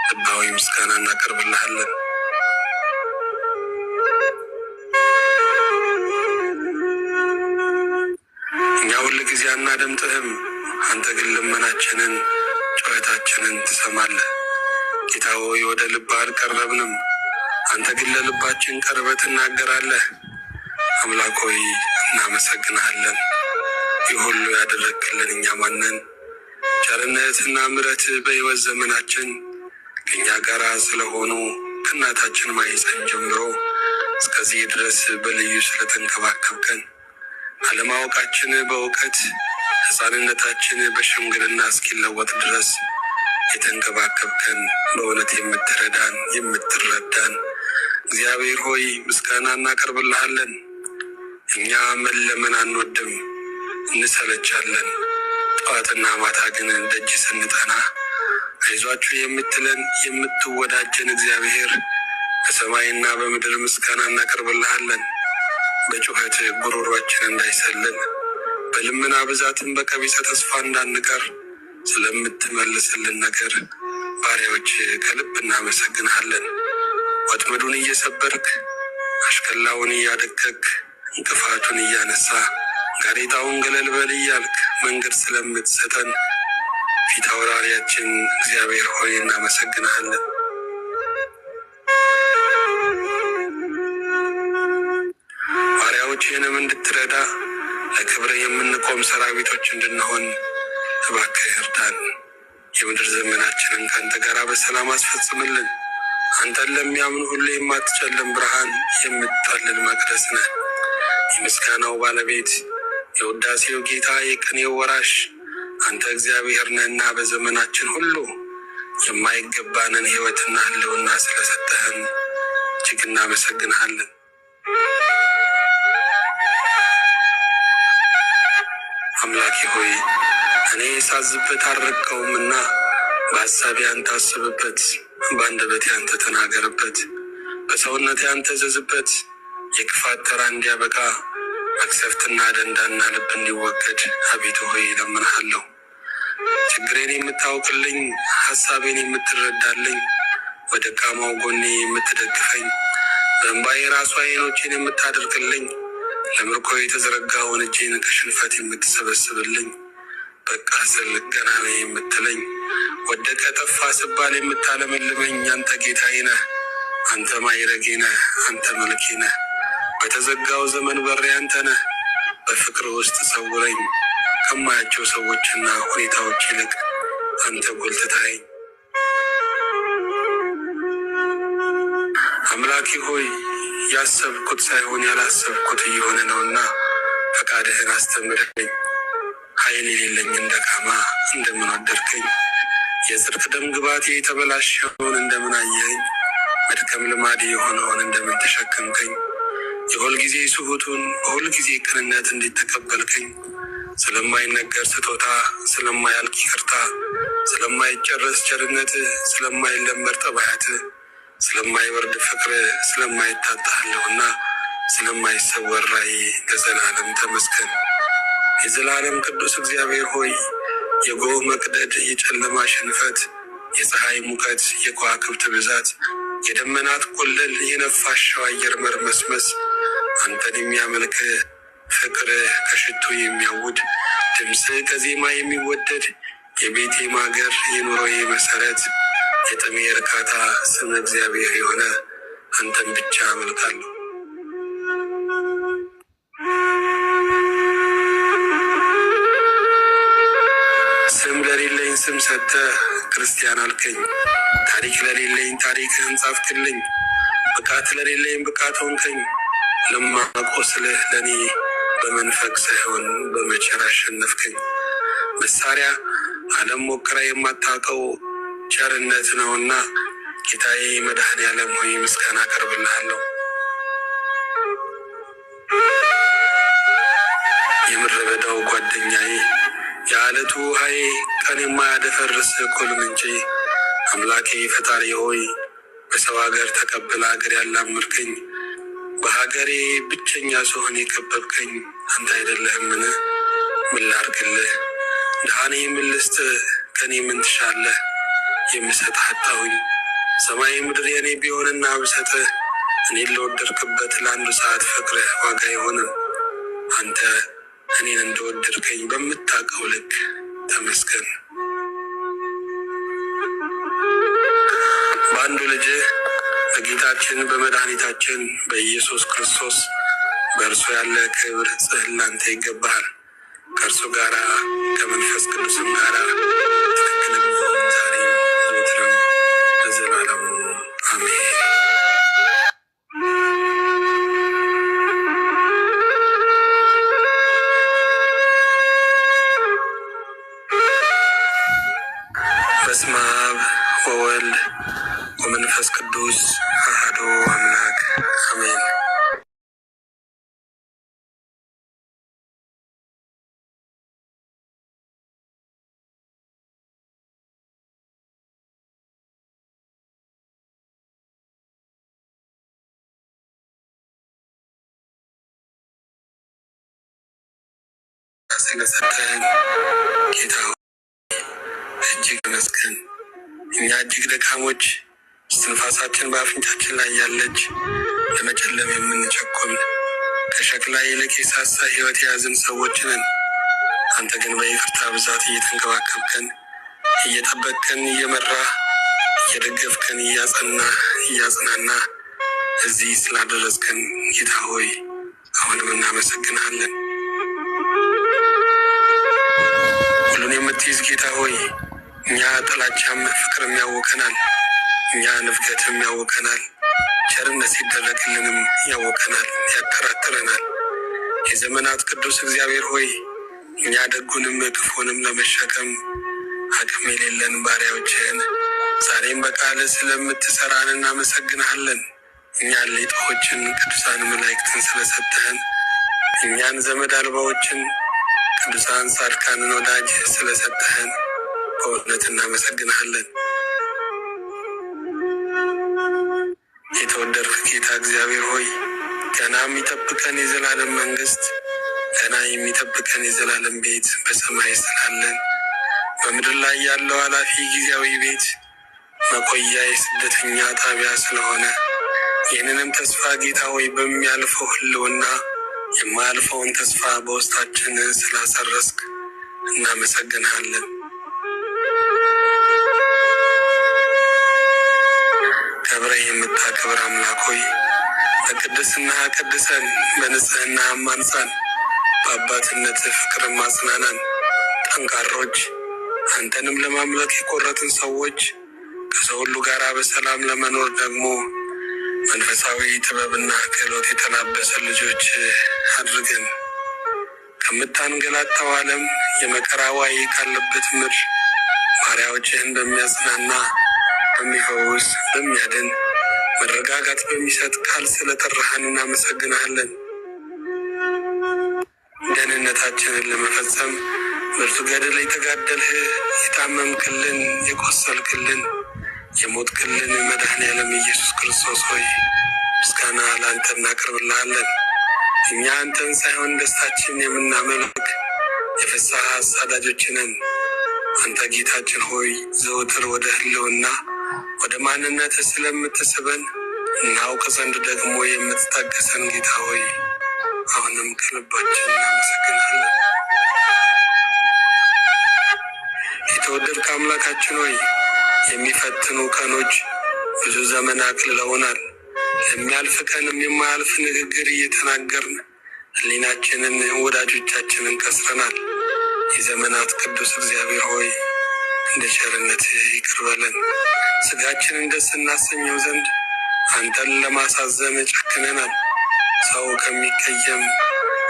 ልባዊ ምስጋና እናቀርብልሃለን። እኛ ሁል ጊዜ አናደምጥህም፣ አንተ ግን ልመናችንን ጩኸታችንን ትሰማለህ። ጌታ ሆይ ወደ ልብህ አልቀረብንም፣ አንተ ግን ለልባችን ቀርበህ ትናገራለህ። አምላክ ሆይ እናመሰግንሃለን። ይህ ሁሉ ያደረግክልን እኛ ማነን? ቸርነትና ምሕረትህ በሕይወት ዘመናችን ከእኛ ጋር ስለሆኑ ከእናታችን ማኅፀን ጀምሮ እስከዚህ ድረስ በልዩ ስለተንከባከብከን፣ አለማወቃችን በእውቀት ሕፃንነታችን በሽምግልና እስኪለወጥ ድረስ የተንከባከብከን፣ በእውነት የምትረዳን የምትረዳን እግዚአብሔር ሆይ ምስጋና እናቀርብልሃለን። እኛ መለመን አንወድም፣ እንሰለቻለን። ጠዋትና ማታ ግን ደጅ ስንጠና አይዟችሁ የምትለን የምትወዳጀን እግዚአብሔር በሰማይና በምድር ምስጋና እናቀርብልሃለን። በጩኸት ጉሮሯችን እንዳይሰልል በልመና ብዛትን በቀቢጸ ተስፋ እንዳንቀር ስለምትመልስልን ነገር ባሪያዎች ከልብ እናመሰግንሃለን። ወጥመዱን እየሰበርክ አሽከላውን እያደከክ እንቅፋቱን እያነሳ ጋሬጣውን ገለል በል እያልክ መንገድ ስለምትሰጠን ፊት አውራሪያችን እግዚአብሔር ሆይ እናመሰግንሃለን። ባሪያዎችህንም እንድትረዳ ለክብር የምንቆም ሰራዊቶች እንድንሆን እባክህ እርዳን። የምድር ዘመናችንን ከአንተ ጋር በሰላም አስፈጽምልን። አንተን ለሚያምኑ ሁሉ የማትጨልም ብርሃን የምትጠልል መቅደስ ነህ። የምስጋናው ባለቤት የውዳሴው ጌታ የቅኔው ወራሽ አንተ እግዚአብሔር ነህና በዘመናችን ሁሉ የማይገባንን ሕይወትና ሕልውና ስለሰጠህን እጅግ እናመሰግንሃለን። አምላኬ ሆይ እኔ ሳዝበት አልረካውምና በሐሳቤ አንተ አስብበት፣ በአንደበቴ አንተ ተናገርበት፣ በሰውነቴ አንተ ዘዝበት። የክፋት ተራ እንዲያበቃ መቅሰፍትና ደንዳና ልብ እንዲወገድ አቤቱ ሆይ እለምንሃለሁ። ችግሬን የምታውቅልኝ፣ ሐሳቤን የምትረዳልኝ፣ በደካማው ጎኔ የምትደግፈኝ፣ በእንባዬ ራሱ ዓይኖቼን የምታደርግልኝ፣ ለምርኮ የተዘረጋውን እጄን ከሽንፈት የምትሰበስብልኝ፣ በቃ ስል ገና ነህ የምትለኝ፣ ወደቀ ጠፋ ስባል የምታለመልመኝ አንተ ጌታዬ ነህ። አንተ ማዕረጌ ነህ፣ አንተ መልኬ ነህ። በተዘጋው ዘመን በሬ አንተ ነህ። በፍቅር ውስጥ ሰውረኝ፣ ከማያቸው ሰዎችና ሁኔታዎች ይልቅ አንተ ጎልተህ ታየኝ። አምላኬ ሆይ ያሰብኩት ሳይሆን ያላሰብኩት እየሆነ ነውና ፈቃድህን አስተምረኝ። ኃይል የሌለኝን ደካማ እንደምን ወደድከኝ? የጽድቅ ደም ግባቴ የተበላሸውን እንደምን አየኸኝ? መድከም ልማዴ የሆነውን እንደምን ተሸከምከኝ? የሁል ጊዜ ስሁቱን በሁል ጊዜ ቅንነት እንዴት ተቀበልከኝ? ስለማይነገር ስጦታ፣ ስለማያልቅ ይቅርታ፣ ስለማይጨረስ ቸርነት፣ ስለማይለመድ ጠባያት፣ ስለማይወርድ ፍቅር፣ ስለማይታጣለውና ስለማይሰወር ራእይ ለዘላለም ተመስገን። የዘላለም ቅዱስ እግዚአብሔር ሆይ የጎህ መቅደድ፣ የጨለማ ሽንፈት፣ የፀሐይ ሙቀት፣ የከዋክብት ብዛት፣ የደመናት ቆለል የነፋሻው አየር መርመስመስ አንተን የሚያመልክ ፍቅር ከሽቱ የሚያውድ ድምፅ ከዜማ የሚወደድ የቤቴ ማገር የኑሮዬ መሰረት የጥሜ እርካታ ስም እግዚአብሔር የሆነ አንተን ብቻ አመልካለሁ። ስም ለሌለኝ ስም ሰጥተህ ክርስቲያን አልከኝ። ታሪክ ለሌለኝ ታሪክህን ጻፍክልኝ። ብቃት ለሌለኝ ብቃት ሆንከኝ። ለማቆስልህ ለእኔ በመንፈቅ ሳይሆን በመቸር አሸነፍከኝ። መሳሪያ ዓለም ሞክራ የማታውቀው ቸርነት ነውና ጌታዬ መድኃኔዓለም ሆይ ምስጋና አቀርብልሃለሁ። የምድረ በዳው ጓደኛዬ፣ የዓለቱ ውሃዬ፣ ቀን የማያደፈርስ እኩል ምንጬ፣ አምላኬ ፈጣሪ ሆይ በሰው ሀገር ተቀብለ ሀገር ያላምርከኝ፣ በሀገሬ ብቸኛ ስሆን የከበብከኝ አንተ አይደለህምን? ምን ላድርግልህ? ድሃኔ ምን ልስጥህ? ከኔ ምን ትሻለህ? የምሰጥህ አጣሁኝ። ሰማይ ምድር የኔ ቢሆንና ብሰጥህ እኔን ለወደድክበት ለአንዱ ሰዓት ፍቅርህ ዋጋ አይሆንም። አንተ እኔን እንደወደድከኝ በምታውቀው ልክ ተመስገን። በአንዱ ልጅህ በጌታችን በመድኃኒታችን በኢየሱስ ክርስቶስ በእርሱ ያለ ክብር ጽሕል ላንተ ይገባሃል። ከእርሱ ጋር ከመንፈስ ቅዱስም ጋር ትክክል ቢሆን ዛሬ ዘወትርም ለዘላለሙ አሜን። በስመ አብ ወወልድ ወመንፈስ ቅዱስ አሐዱ አምላክ አሜን። ስለሰጠን ጌታ እጅግ ይመስገን። እኛ እጅግ ደካሞች፣ እስትንፋሳችን በአፍንጫችን ላይ ያለች፣ ለመጨለም የምንቸኩል፣ ከሸክላ ይልቅ የሳሳ ሕይወት የያዝን ሰዎች ነን። አንተ ግን በይቅርታ ብዛት እየተንከባከብከን፣ እየጠበቅከን፣ እየመራህ፣ እየደገፍከን፣ እያጽናና እዚህ ስላደረስከን ጌታ ሆይ አሁንም እናመሰግናለን። ሁሉን የምትይዝ ጌታ ሆይ እኛ ጥላቻም ፍቅርም ያውከናል፣ እኛ ንፍገትም ያውከናል፣ ቸርነት ሲደረግልንም ያውከናል፣ ያጠራጥረናል። የዘመናት ቅዱስ እግዚአብሔር ሆይ እኛ ደጉንም ክፉንም ለመሸከም አቅም የሌለን ባሪያዎችህን ዛሬም በቃል ስለምትሰራን እናመሰግንሃለን። እኛን ሌጣዎችን ቅዱሳን መላእክትን ስለሰጠህን፣ እኛን ዘመድ አልባዎችን ቅዱሳን ጻድቃንን ወዳጅ ስለሰጠህን በእውነት እናመሰግንሃለን። የተወደድክ ጌታ እግዚአብሔር ሆይ ገና የሚጠብቀን የዘላለም መንግስት፣ ገና የሚጠብቀን የዘላለም ቤት በሰማይ ስላለን በምድር ላይ ያለው ኃላፊ ጊዜያዊ ቤት መቆያ የስደተኛ ጣቢያ ስለሆነ ይህንንም ተስፋ ጌታ ሆይ በሚያልፈው ህልውና የማያልፈውን ተስፋ በውስጣችን ስላሰረስክ እናመሰግንሃለን። ከብረህ የምታከብር አምላክ ሆይ በቅድስና ቀድሰን፣ በንጽህና ማንጻን፣ በአባትነት ፍቅር ማጽናናን። ጠንካሮች አንተንም ለማምለክ የቆረጥን ሰዎች ከሰው ሁሉ ጋር በሰላም ለመኖር ደግሞ መንፈሳዊ ጥበብና ክህሎት የተላበሰ ልጆች አድርገን ከምታንገላታው ዓለም የመከራ ዋይ ካለበት ምድር ባሪያዎችህን በሚያጽናና በሚፈውስ በሚያድን መረጋጋት በሚሰጥ ቃል ስለጠራህን እናመሰግናለን። ደህንነታችንን ለመፈጸም ብርቱ ገድል የተጋደልህ የታመምክልን፣ የቆሰልክልን፣ የሞትክልን መድኃኔዓለም ኢየሱስ ክርስቶስ ሆይ ምስጋና ለአንተ እናቀርብልሃለን። እኛ አንተን ሳይሆን ደስታችን የምናመልክ የፍስሐ አሳዳጆች ነን። አንተ ጌታችን ሆይ ዘወትር ወደ ህልውና ወደ ማንነት ስለምትስበን እናውቅ ዘንድ ደግሞ የምትታገሰን ጌታ ሆይ አሁንም ከልባችን እናመሰግናለን። የተወደድክ አምላካችን ሆይ የሚፈትኑ ቀኖች ብዙ ዘመን አቅልለውናል። ለሚያልፍ ቀንም የማያልፍ ንግግር እየተናገርን ሕሊናችንን ወዳጆቻችንን ከስረናል። የዘመናት ቅዱስ እግዚአብሔር ሆይ እንደ ቸርነትህ ይቅር በለን። ስጋችንን ደስ እናሰኘው ዘንድ አንተን ለማሳዘን ጨክነናል። ሰው ከሚቀየም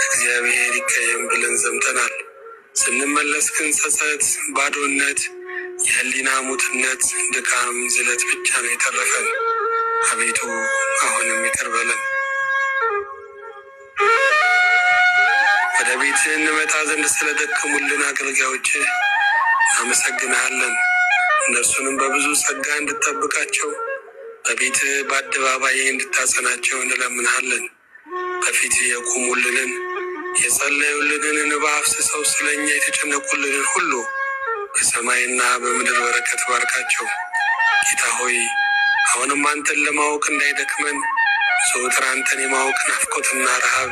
እግዚአብሔር ይቀየም ብለን ዘምተናል። ስንመለስ ግን ጸጸት፣ ባዶነት፣ የህሊና ሙትነት፣ ድካም፣ ዝለት ብቻ ነው የተረፈን። አቤቱ አሁንም ይቅር በለን። ወደ ቤትህ እንመጣ ዘንድ ስለደከሙልን አገልጋዮችህ እናመሰግንሃለን። እነርሱንም በብዙ ጸጋ እንድጠብቃቸው በቤትህ በአደባባይ እንድታጸናቸው እንለምንሃለን። በፊት የቆሙልንን የጸለዩልንን እንባ አፍስሰው ስለኛ የተጨነቁልንን ሁሉ በሰማይና በምድር በረከት ባርካቸው። ጌታ ሆይ አሁንም አንተን ለማወቅ እንዳይደክመን ዘወትር አንተን የማወቅ ናፍቆትና ረሃብ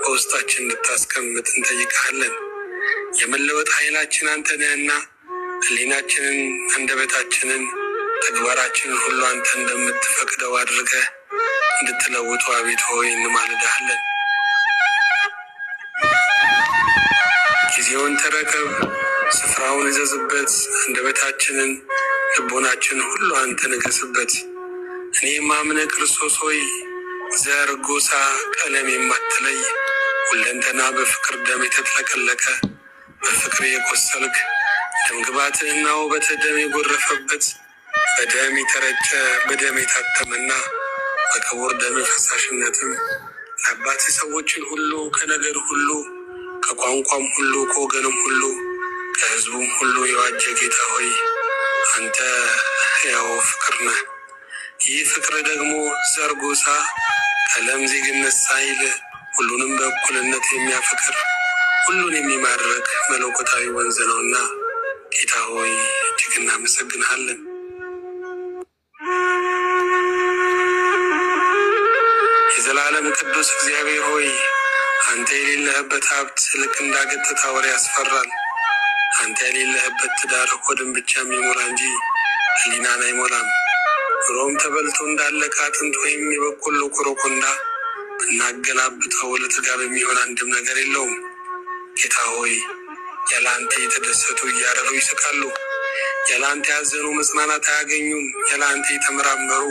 በውስጣችን እንድታስቀምጥ እንጠይቅሃለን። የመለወጥ ኃይላችን አንተ ነህና ሕሊናችንን፣ አንደበታችንን፣ ተግባራችንን ሁሉ አንተ እንደምትፈቅደው አድርገህ እንድትለውጡ አቤቱ ሆይ እንማልድሃለን። ጊዜውን ተረከብ፣ ስፍራውን እዘዝበት። አንደበታችንን፣ ልቦናችንን ሁሉ አንተ ንገስበት። እኔ ማምነ ክርስቶስ ሆይ ዘር፣ ጎሳ፣ ቀለም የማትለይ ሁለንተና በፍቅር ደም የተጥለቀለቀ በፍቅር የቆሰልክ ደምግባትህና ውበትህ ደም የጎረፈበት በደም የተረጨ በደም የታተመና በክቡር ደም ፈሳሽነትም ለአባት ሰዎችን ሁሉ ከነገድ ሁሉ ከቋንቋም ሁሉ ከወገንም ሁሉ ከሕዝቡም ሁሉ የዋጀ ጌታ ሆይ አንተ ሕያው ፍቅር ነህ። ይህ ፍቅር ደግሞ ዘር፣ ጎሳ፣ ቀለም፣ ዜግነት ሳይል ሁሉንም በእኩልነት የሚያፈቅር ሁሉን የሚማርክ መለኮታዊ ወንዝ ነውና ጌታ ሆይ እጅግ እናመሰግንሃለን። የዘላለም ቅዱስ እግዚአብሔር ሆይ አንተ የሌለህበት ሀብት ልክ እንዳገጠታ ወሬ ያስፈራል። አንተ የሌለህበት ትዳር ሆድን ብቻ የሚሞላ እንጂ ሕሊናን አይሞላም። ኑሮም ተበልቶ እንዳለቀ አጥንት ወይም የበቆሎ ኮረኮንዳ ብናገላብጠው ለጥጋብ የሚሆን አንድም ነገር የለውም። ጌታ ሆይ ያለ አንተ የተደሰቱ እያረሩ ይስቃሉ። ያለ አንተ ያዘኑ መጽናናት አያገኙም። ያለ አንተ የተመራመሩ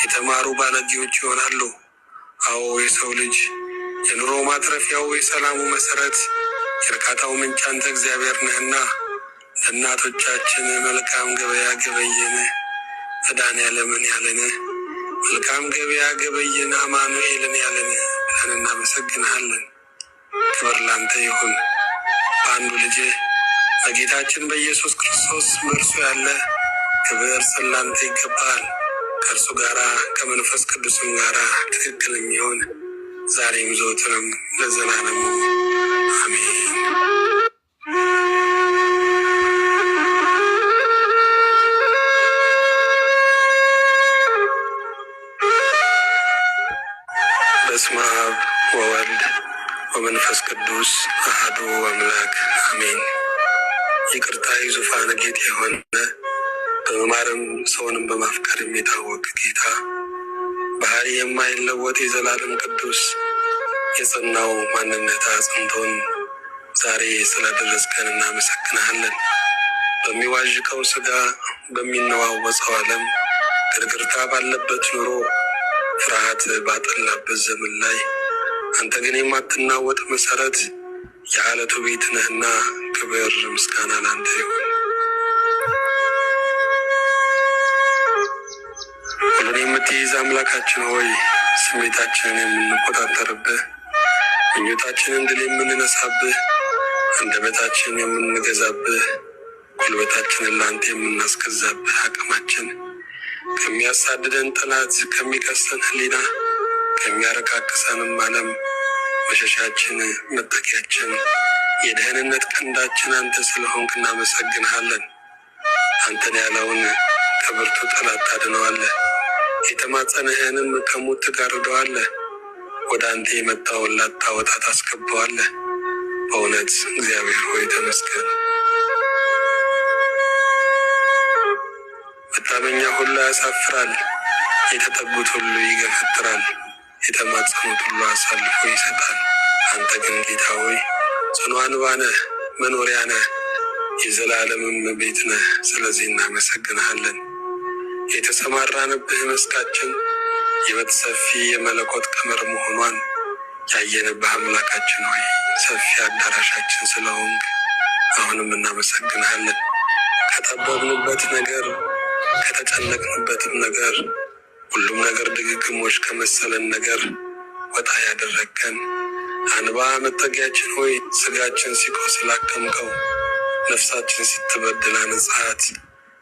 የተማሩ ባለጌዎች ይሆናሉ። አዎ የሰው ልጅ የኑሮ ማትረፊያው የሰላሙ መሰረት የእርካታው ምንጭ አንተ እግዚአብሔር ነህና ለእናቶቻችን መልካም ገበያ ገበየን መድኃኔዓለምን ያለን መልካም ገበያ ገበየን አማኑኤልን ያለን ብለን እናመሰግንሃለን። ክብር ላንተ ይሁን። በአንዱ ልጅ በጌታችን በኢየሱስ ክርስቶስ በእርሱ ያለ ክብር ስላንተ ይገባል። ከእርሱ ጋራ ከመንፈስ ቅዱስም ጋራ ትክክል የሚሆን ዛሬም ዘወትርም ለዘላለሙ አሜን። በስመ አብ ወወልድ ወመንፈስ ቅዱስ አሐዱ አምላክ አሜን። ይቅርታ ዙፋን ጌታ የሆነ በመማርም ሰውንም በማፍቀር የሚታወቅ ጌታ ባህሪ የማይለወጥ የዘላለም ቅዱስ የጸናው ማንነት አጽንቶን ዛሬ ስላደረስከን እናመሰግንሃለን። በሚዋዥቀው ስጋ በሚነዋወፀው ዓለም ግርግርታ ባለበት ኑሮ ፍርሃት ባጠላበት ዘመን ላይ አንተ ግን የማትናወጥ መሰረት የዓለቱ ቤት ነህና ክብር ምስጋና ላንተ ይሁን። ሁሉን የምትይዝ አምላካችን ሆይ ስሜታችንን የምንቆጣጠርብህ፣ ምኞታችንን ድል የምንነሳብህ፣ አንደበታችንን የምንገዛብህ፣ ጉልበታችንን ላንተ የምናስገዛብህ፣ አቅማችን ከሚያሳድደን ጠላት፣ ከሚቀሰን ሕሊና፣ ከሚያረቃቅሰንም ዓለም መሸሻችን፣ መጠጊያችን፣ የደህንነት ቀንዳችን አንተ ስለሆንክ እናመሰግንሃለን። አንተን ያለውን ከብርቱ ጠላት ታድነዋለህ። የተማጸንህንም ከሞት ትጋርደዋለህ። ወደ አንተ የመጣውን ላታወጣ ታስገባዋለህ። በእውነት እግዚአብሔር ሆይ ተመስገን። መታመኛ ሁሉ ያሳፍራል፣ የተጠጉት ሁሉ ይገፈትራል፣ የተማጸኑት ሁሉ አሳልፎ ይሰጣል። አንተ ግን ጌታ ሆይ ጽኑ አንባ ነህ፣ መኖሪያ ነህ፣ የዘላለምም ቤት ነህ። ስለዚህ እናመሰግንሃለን። የተሰማራንብህ መስካችን የበት ሰፊ የመለኮት ቀመር መሆኗን ያየንብህ አምላካችን ሆይ ሰፊ አዳራሻችን ስለሆንክ አሁንም እናመሰግንሃለን። ከጠበብንበት ነገር ከተጨነቅንበትም ነገር ሁሉም ነገር ድግግሞች ከመሰለን ነገር ወጣ ያደረግከን አንባ መጠጊያችን ሆይ ስጋችን ሲቆስል አከምከው፣ ነፍሳችን ስትበድል አነጻሃት፣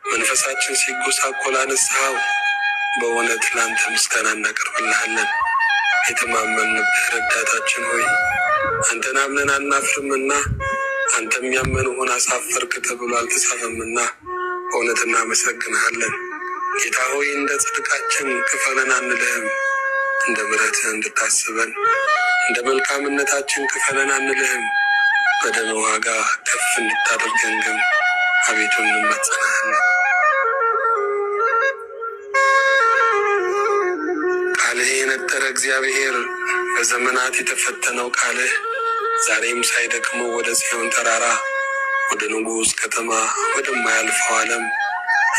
መንፈሳችን ሲጎሳቆል አነሳኸው። በእውነት ለአንተ ምስጋና እናቀርብልሃለን። የተማመንብህ ረዳታችን ሆይ አንተን አምነን አናፍርምና አንተም ያመንሁን አሳፈርክ ተብሎ አልተጻፈምና በእውነት እናመሰግንሃለን። ጌታ ሆይ እንደ ጽድቃችን ክፈለን አንልህም፣ እንደ ምሕረትህ እንድታስበን እንደ መልካምነታችን ክፈለን አንልህም። በደም ዋጋ ከፍ እንድታደርገን ግን አቤቱ እንማጸናሃለን። ቃልህ የነጠረ እግዚአብሔር በዘመናት የተፈተነው ቃልህ ዛሬም ሳይደክመው ወደ ጽዮን ተራራ ወደ ንጉሥ ከተማ ወደማያልፈው ዓለም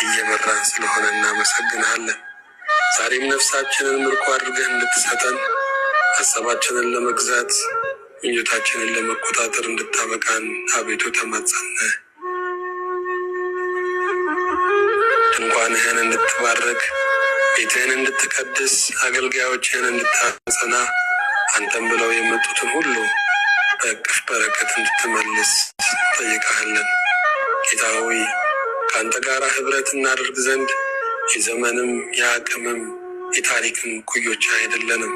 እየመራን ስለሆነ እናመሰግንሃለን። ዛሬም ነፍሳችንን ምርኮ አድርገህ እንድትሰጠን ሀሳባችንን ለመግዛት ምኞታችንን ለመቆጣጠር እንድታበቃን አቤቱ ተማጸንህ። ድንኳንህን እንድትባርክ ቤትህን እንድትቀድስ አገልጋዮችህን እንድታጸና አንተም ብለው የመጡትን ሁሉ በእቅፍ በረከት እንድትመልስ ጠይቀሃለን። ጌታ ሆይ ከአንተ ጋር ህብረት እናደርግ ዘንድ የዘመንም የአቅምም የታሪክም ኩዮች አይደለንም።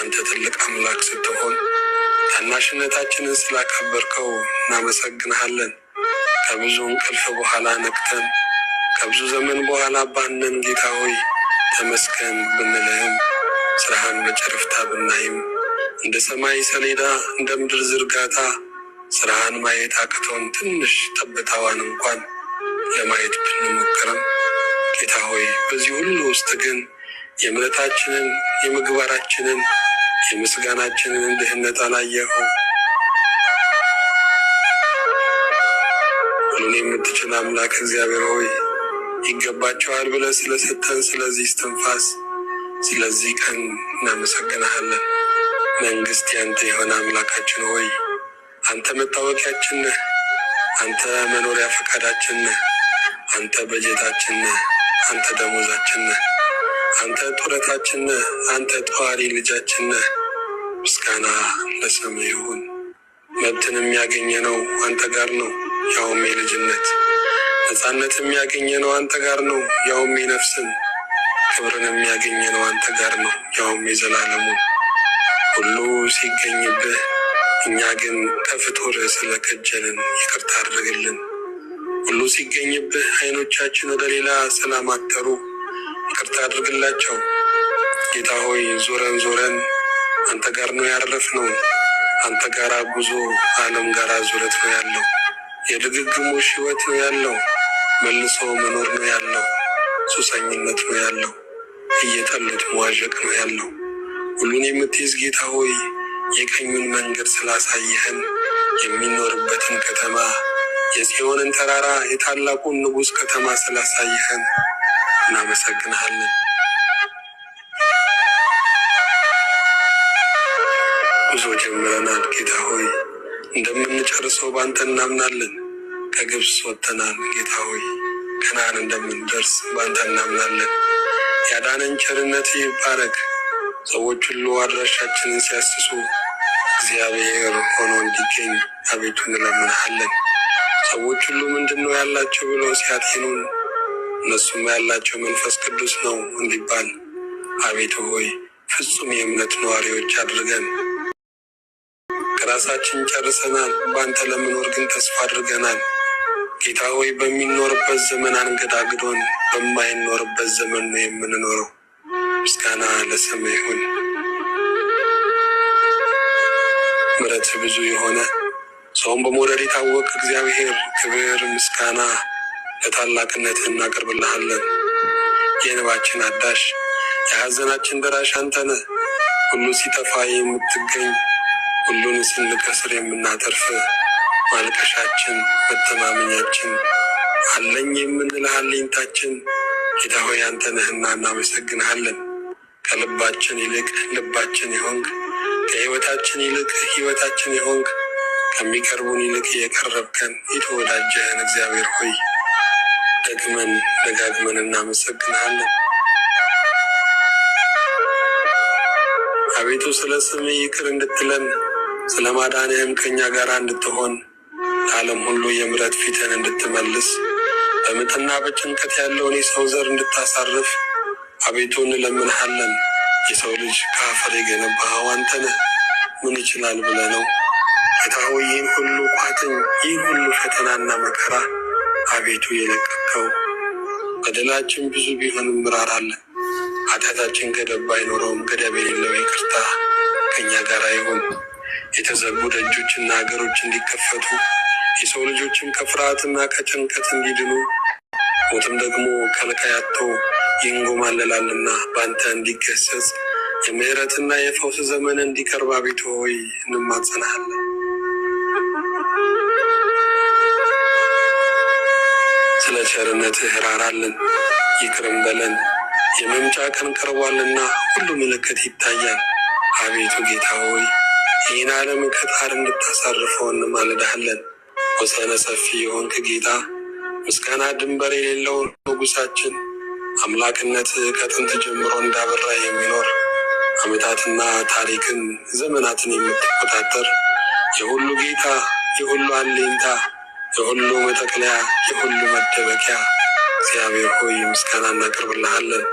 አንተ ትልቅ አምላክ ስትሆን ታናሽነታችንን ስላከበርከው እናመሰግንሃለን። ከብዙ እንቅልፍ በኋላ ነቅተን ከብዙ ዘመን በኋላ ባነን ጌታ ሆይ ተመስገን ብንልህም ስራህን በጨረፍታ ብናይም እንደ ሰማይ ሰሌዳ እንደ ምድር ዝርጋታ ስራህን ማየት አቅቶን ትንሽ ጠብታዋን እንኳን ለማየት ብንሞክርም ጌታ ሆይ በዚህ ሁሉ ውስጥ ግን የእምነታችንን የምግባራችንን የምስጋናችንን ድህነት አላየኸው። ሁሉን የምትችል አምላክ እግዚአብሔር ሆይ ይገባቸዋል ብለህ ስለሰጠን ስለዚህ እስትንፋስ ስለዚህ ቀን እናመሰግንሃለን። መንግስት ያንተ የሆነ አምላካችን ሆይ አንተ መታወቂያችን ነህ፣ አንተ መኖሪያ ፈቃዳችን ነህ፣ አንተ በጀታችን ነህ፣ አንተ ደሞዛችን ነህ፣ አንተ ጡረታችን ነህ፣ አንተ ጠዋሪ ልጃችን ነህ። ምስጋና ለስምህ ይሁን። መብትን የሚያገኘነው አንተ ጋር ነው፣ ያውም የልጅነት ነፃነት የሚያገኘነው አንተ ጋር ነው፣ ያውም የነፍስን ክብርን የሚያገኘነው አንተ ጋር ነው፣ ያውም የዘላለሙን ሁሉ ሲገኝብህ እኛ ግን ከፍጡር ስለከጀልን ይቅርታ አድርግልን። ሁሉ ሲገኝብህ ዓይኖቻችን ወደ ሌላ ስላማተሩ ይቅርታ አድርግላቸው። ጌታ ሆይ ዞረን ዞረን አንተ ጋር ነው ያረፍነው። አንተ ጋር ጉዞ ዓለም ጋር ዙረት ነው ያለው። የድግግሞሽ ሕይወት ነው ያለው። መልሶ መኖር ነው ያለው። ሱሰኝነት ነው ያለው። እየጠሉት መዋዠቅ ነው ያለው። ሁሉን የምትይዝ ጌታ ሆይ የቀኙን መንገድ ስላሳየህን የሚኖርበትን ከተማ የጽዮንን ተራራ የታላቁን ንጉሥ ከተማ ስላሳየህን እናመሰግንሃለን። ጉዞ ጀምረናል ጌታ ሆይ እንደምንጨርሰው ባንተ እናምናለን። ከግብፅ ወጥተናል ጌታ ሆይ ከነዓን እንደምንደርስ ባንተ እናምናለን። ያዳነን ቸርነት ይባረክ። ሰዎች ሁሉ አድራሻችንን ሲያስሱ እግዚአብሔር ሆኖ እንዲገኝ አቤቱ እንለምንሃለን። ሰዎች ሁሉ ምንድነው ያላቸው ብለው ሲያጤኑን እነሱም ያላቸው መንፈስ ቅዱስ ነው እንዲባል አቤቱ ሆይ ፍጹም የእምነት ነዋሪዎች አድርገን። ከራሳችን ጨርሰናል፣ በአንተ ለመኖር ግን ተስፋ አድርገናል። ጌታ ሆይ በሚኖርበት ዘመን አንገዳግዶን በማይኖርበት ዘመን ነው የምንኖረው። ምስጋና ለስም ይሁን። ምሕረት ብዙ የሆነ ሰውን በመውደድ የታወቀ እግዚአብሔር ክብር ምስጋና ለታላቅነት እናቀርብልሃለን። የእንባችን አዳሽ የሐዘናችን ደራሽ አንተ ነህ። ሁሉ ሲጠፋ የምትገኝ ሁሉን ስንከስር የምናተርፍ ማልቀሻችን መተማመኛችን አለኝ የምንልህ አለኝታችን ጌታ ሆይ አንተ ነህና እናመሰግንሃለን። ከልባችን ይልቅ ልባችን የሆንክ ከሕይወታችን ይልቅ ሕይወታችን የሆንክ ከሚቀርቡን ይልቅ የቀረብከን የተወዳጀህን እግዚአብሔር ሆይ ደጋግመን እናመሰግንሃለን። አቤቱ ስለ ስምህ ይቅር እንድትለን ስለ ማዳንህም ከእኛ ጋር እንድትሆን ለዓለም ሁሉ የምሕረት ፊትህን እንድትመልስ በምጥና በጭንቀት ያለውን የሰው ዘር እንድታሳርፍ አቤቱ እንለምንሃለን። የሰው ልጅ ከአፈር የገነባኸው አንተ ነህ፣ ምን ይችላል ብለህ ነው? ጌታ ሆይ ይህን ሁሉ ቋጥኝ ይህን ሁሉ ፈተናና መከራ አቤቱ የለቀቅከው በደላችን ብዙ ቢሆንም ምራራለን። ኃጢአታችን ገደብ አይኖረውም። ገደብ የሌለው ይቅርታ ከእኛ ጋር ይሁን። የተዘጉ ደጆችና ሀገሮች እንዲከፈቱ የሰው ልጆችም ከፍርሃትና ከጭንቀት እንዲድኑ ሞትም ደግሞ ከልካይ አጥቶ ይንጎማለላልና በአንተ እንዲገሰጽ የምሕረትና የፈውስ ዘመን እንዲቀርብ አቤቱ ሆይ እንማጸናሃለን። ስለ ቸርነትህ ራራልን፣ ይቅርም በለን። የመምጫ ቀን ቀርቧልና ሁሉ ምልክት ይታያል። አቤቱ ጌታ ሆይ ይህን ዓለም ከጣር እንድታሳርፈው እንማልድሃለን። ወሰነ ሰፊ የሆንክ ጌታ ምስጋና ድንበር የሌለው ንጉሳችን አምላክነት ከጥንት ጀምሮ እንዳበራ የሚኖር ዓመታትና ታሪክን ዘመናትን የምትቆጣጠር የሁሉ ጌታ የሁሉ አለኝታ የሁሉ መጠቅለያ የሁሉ መደበቂያ እግዚአብሔር ሆይ ምስጋና እናቀርብልሃለን።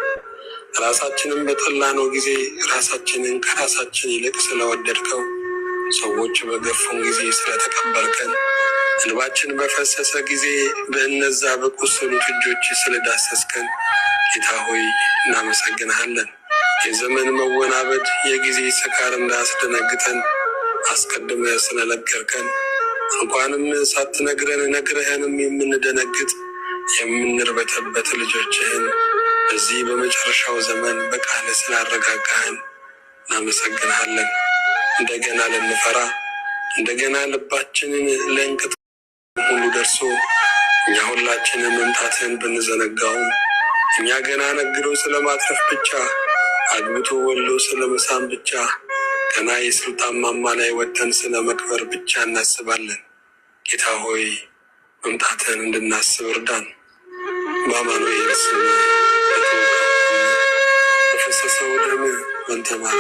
ራሳችንን በጠላነው ጊዜ ራሳችንን ከራሳችን ይልቅ ስለወደድከው፣ ሰዎች በገፉን ጊዜ ስለተቀበልከን፣ እንባችን በፈሰሰ ጊዜ በእነዛ በቆሰሉት እጆች ስለዳሰስከን ጌታ ሆይ እናመሰግንሃለን። የዘመን መወናበድ የጊዜ ስካር እንዳያስደነግጠን አስቀድመህ ስለነገርከን እንኳንም ሳትነግረን ነግረህንም የምንደነግጥ የምንርበተበት ልጆችህን በዚህ በመጨረሻው ዘመን በቃል ስላረጋጋህን እናመሰግንሃለን። እንደገና ልንፈራ እንደገና ልባችንን ለእንቅጥ ሁሉ ደርሶ እኛ ሁላችንን መምጣትህን ብንዘነጋውም እኛ ገና ነግዶ ስለማትረፍ ብቻ አግብቶ ወልዶ ስለመሳም ብቻ ገና የስልጣን ማማ ላይ ወጥተን ስለ መክበር ብቻ እናስባለን። ጌታ ሆይ መምጣትህን እንድናስብ እርዳን። በአማኑኤል ስም በፈሰሰው ደም መንተማለ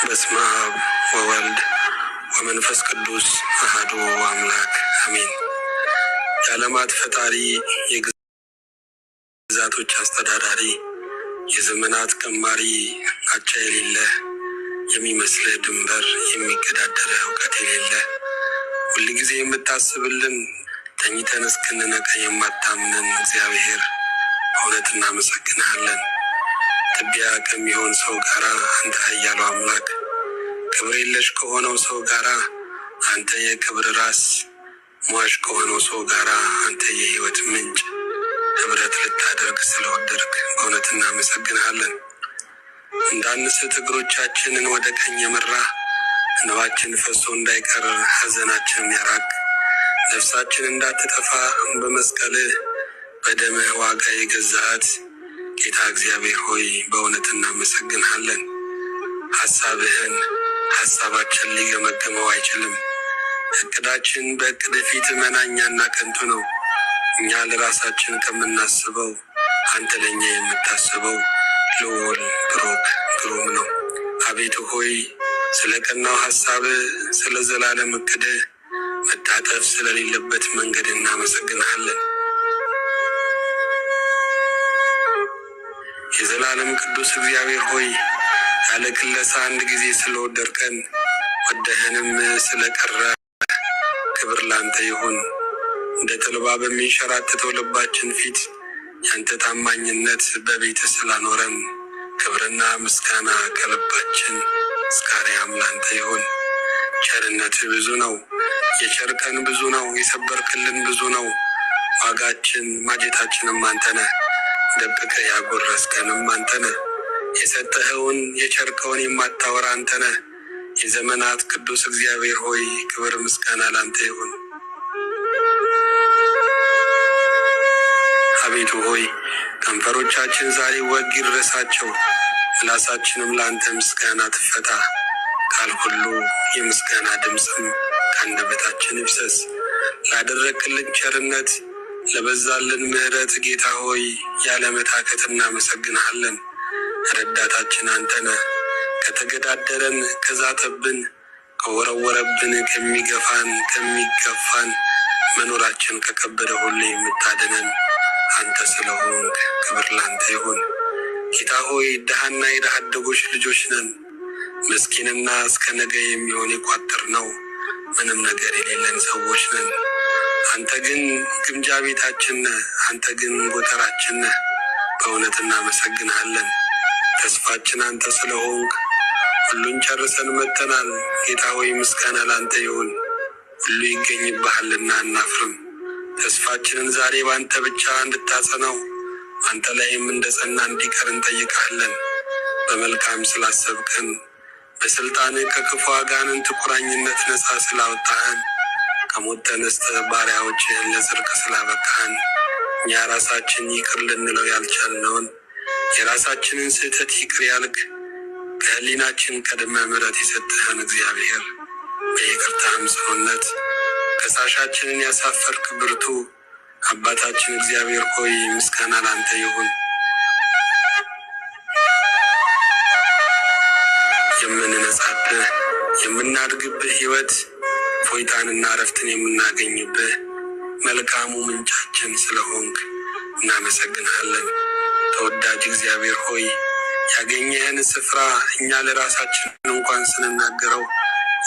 በስመ አብ ወወልድ ወመንፈስ ቅዱስ አሐዱ አምላክ አሜን። የዓለማት ፈጣሪ የግዛቶች አስተዳዳሪ የዘመናት ቀማሪ አቻ የሌለህ የሚመስልህ ድንበር የሚገዳደርህ እውቀት የሌለህ ሁልጊዜ የምታስብልን ተኝተን እስክንነቃ የማታምነን እግዚአብሔር እውነት እናመሰግንሃለን። ትቢያ ከሚሆን ሰው ጋር አንተ ኃያሉ አምላክ፣ ክብር የለሽ ከሆነው ሰው ጋር አንተ የክብር ራስ፣ ሟች ከሆነው ሰው ጋር አንተ የሕይወት ምንጭ ህብረት ልታደርግ ስለወደድክ በእውነት እናመሰግንሃለን። እንዳንስት እግሮቻችንን ወደ ቀኝ የመራ እንባችን ፈሶ እንዳይቀር ሐዘናችንን ያራቅ ነፍሳችን እንዳትጠፋ በመስቀልህ በደምህ ዋጋ የገዛሃት ጌታ እግዚአብሔር ሆይ በእውነት እናመሰግንሃለን። ሐሳብህን ሐሳባችን ሊገመግመው አይችልም። እቅዳችን በእቅድ ፊት መናኛና ከንቱ ነው። እኛ ለራሳችን ከምናስበው አንተ ለእኛ የምታስበው ልዑል ብሩክ ግሩም ነው። አቤቱ ሆይ ስለ ቀናው ሐሳብ ስለ ዘላለም እቅድህ መታጠፍ ስለሌለበት መንገድ እናመሰግንሃለን። የዘላለም ቅዱስ እግዚአብሔር ሆይ ያለ ክለሳ አንድ ጊዜ ስለወደድከን ወደህንም ስለቀረ ክብር ላንተ ይሁን። እንደ ተልባ በሚንሸራተተው ልባችን ፊት ያንተ ታማኝነት በቤት ስላኖረን ክብርና ምስጋና ከልባችን እስከ አርያም ላንተ ይሁን። ቸርነት ብዙ ነው፣ የቸርከን ብዙ ነው፣ የሰበርክልን ብዙ ነው። ዋጋችን ማጀታችንም አንተነህ፣ ደብቀ ያጎረስከንም አንተነህ። የሰጠኸውን የቸርከውን የማታወራ አንተነህ። የዘመናት ቅዱስ እግዚአብሔር ሆይ ክብር ምስጋና ላንተ ይሁን። አቤቱ ሆይ ከንፈሮቻችን ዛሬ ወግ ይድረሳቸው፣ ምላሳችንም ለአንተ ምስጋና ትፈታ። ቃል ሁሉ የምስጋና ድምፅም ከአንደበታችን ይፍሰስ። ላደረግክልን ቸርነት ለበዛልን ምሕረት ጌታ ሆይ ያለ መታከት እናመሰግንሃለን። ረዳታችን አንተነህ። ከተገዳደረን፣ ከዛተብን፣ ከወረወረብን፣ ከሚገፋን መኖራችን ከከበደ ሁሉ የምታድነን አንተ ስለሆንክ ክብር ላንተ ይሁን። ጌታ ሆይ ድሃና የድሃ አደጎች ልጆች ነን። ምስኪንና እስከ ነገ የሚሆን የቋጠር ነው ምንም ነገር የሌለን ሰዎች ነን። አንተ ግን ግምጃ ቤታችን ነህ። አንተ ግን ጎተራችን ነህ። በእውነት እናመሰግንሃለን። ተስፋችን አንተ ስለሆንክ ሁሉን ጨርሰን መጥተናል። ጌታ ሆይ ምስጋና ላንተ ይሁን። ሁሉ ይገኝብሃልና አናፍርም። ተስፋችንን ዛሬ ባንተ ብቻ እንድታጸናው አንተ ላይም እንደጸና እንዲቀር እንጠይቃለን። በመልካም ስላሰብከን፣ በስልጣን ከክፉ አጋንንት ቁራኝነት ነፃ ስላወጣህን፣ ከሞት ተነስተህ ባሪያዎችህን ለጽድቅ ስላበቃህን፣ እኛ ራሳችን ይቅር ልንለው ያልቻልነውን የራሳችንን ስህተት ይቅር ያልክ ከህሊናችን ቀድመ ምሕረት የሰጠህን እግዚአብሔር በይቅርታህም ጽኑነት ከሳሻችንን ያሳፈርክ ብርቱ አባታችን እግዚአብሔር ሆይ ምስጋና ላንተ ይሁን። የምንነጻብህ የምናድግብህ ሕይወት ፎይታንና እረፍትን የምናገኝብህ መልካሙ ምንጫችን ስለሆንክ እናመሰግንሃለን። ተወዳጅ እግዚአብሔር ሆይ ያገኘህን ስፍራ እኛ ለራሳችን እንኳን ስንናገረው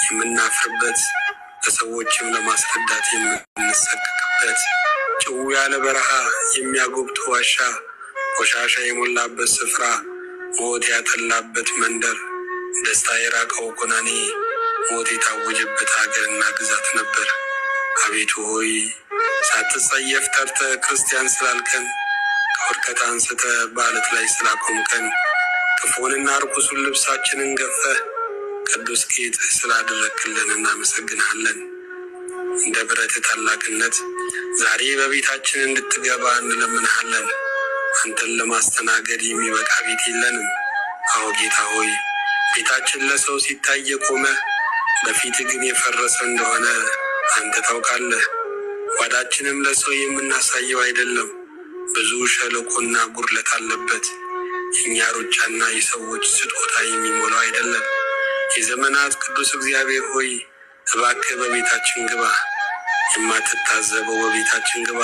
የምናፍርበት፣ ለሰዎችም ለማስረዳት የምንሰቅቅበት፣ ጭው ያለ በረሃ፣ የሚያጎብጥ ዋሻ፣ ቆሻሻ የሞላበት ስፍራ፣ ሞት ያጠላበት መንደር፣ ደስታ የራቀው ኮናኔ፣ ሞት የታወጀበት ሀገርና ግዛት ነበር። አቤቱ ሆይ ሳትጸየፍ ጠርተህ ክርስቲያን ስላልከን፣ ከውድቀት አንስተህ በዓለት ላይ ስላቆምከን፣ ክፉንና ርኩሱን ልብሳችንን ገፈህ ቅዱስ ጌጥ ስላደረግክልን እናመሰግንሃለን። እንደ ብረት ታላቅነት ዛሬ በቤታችን እንድትገባ እንለምንሃለን። አንተን ለማስተናገድ የሚበቃ ቤት የለንም። አዎ ጌታ ሆይ ቤታችን ለሰው ሲታይ የቆመ በፊት ግን የፈረሰ እንደሆነ አንተ ታውቃለህ። ጓዳችንም ለሰው የምናሳየው አይደለም። ብዙ ሸለቆና ጉድለት አለበት። የእኛ ሩጫና የሰዎች ስጦታ የሚሞላው አይደለም። የዘመናት ቅዱስ እግዚአብሔር ሆይ እባክህ በቤታችን ግባ። የማትታዘበው በቤታችን ግባ።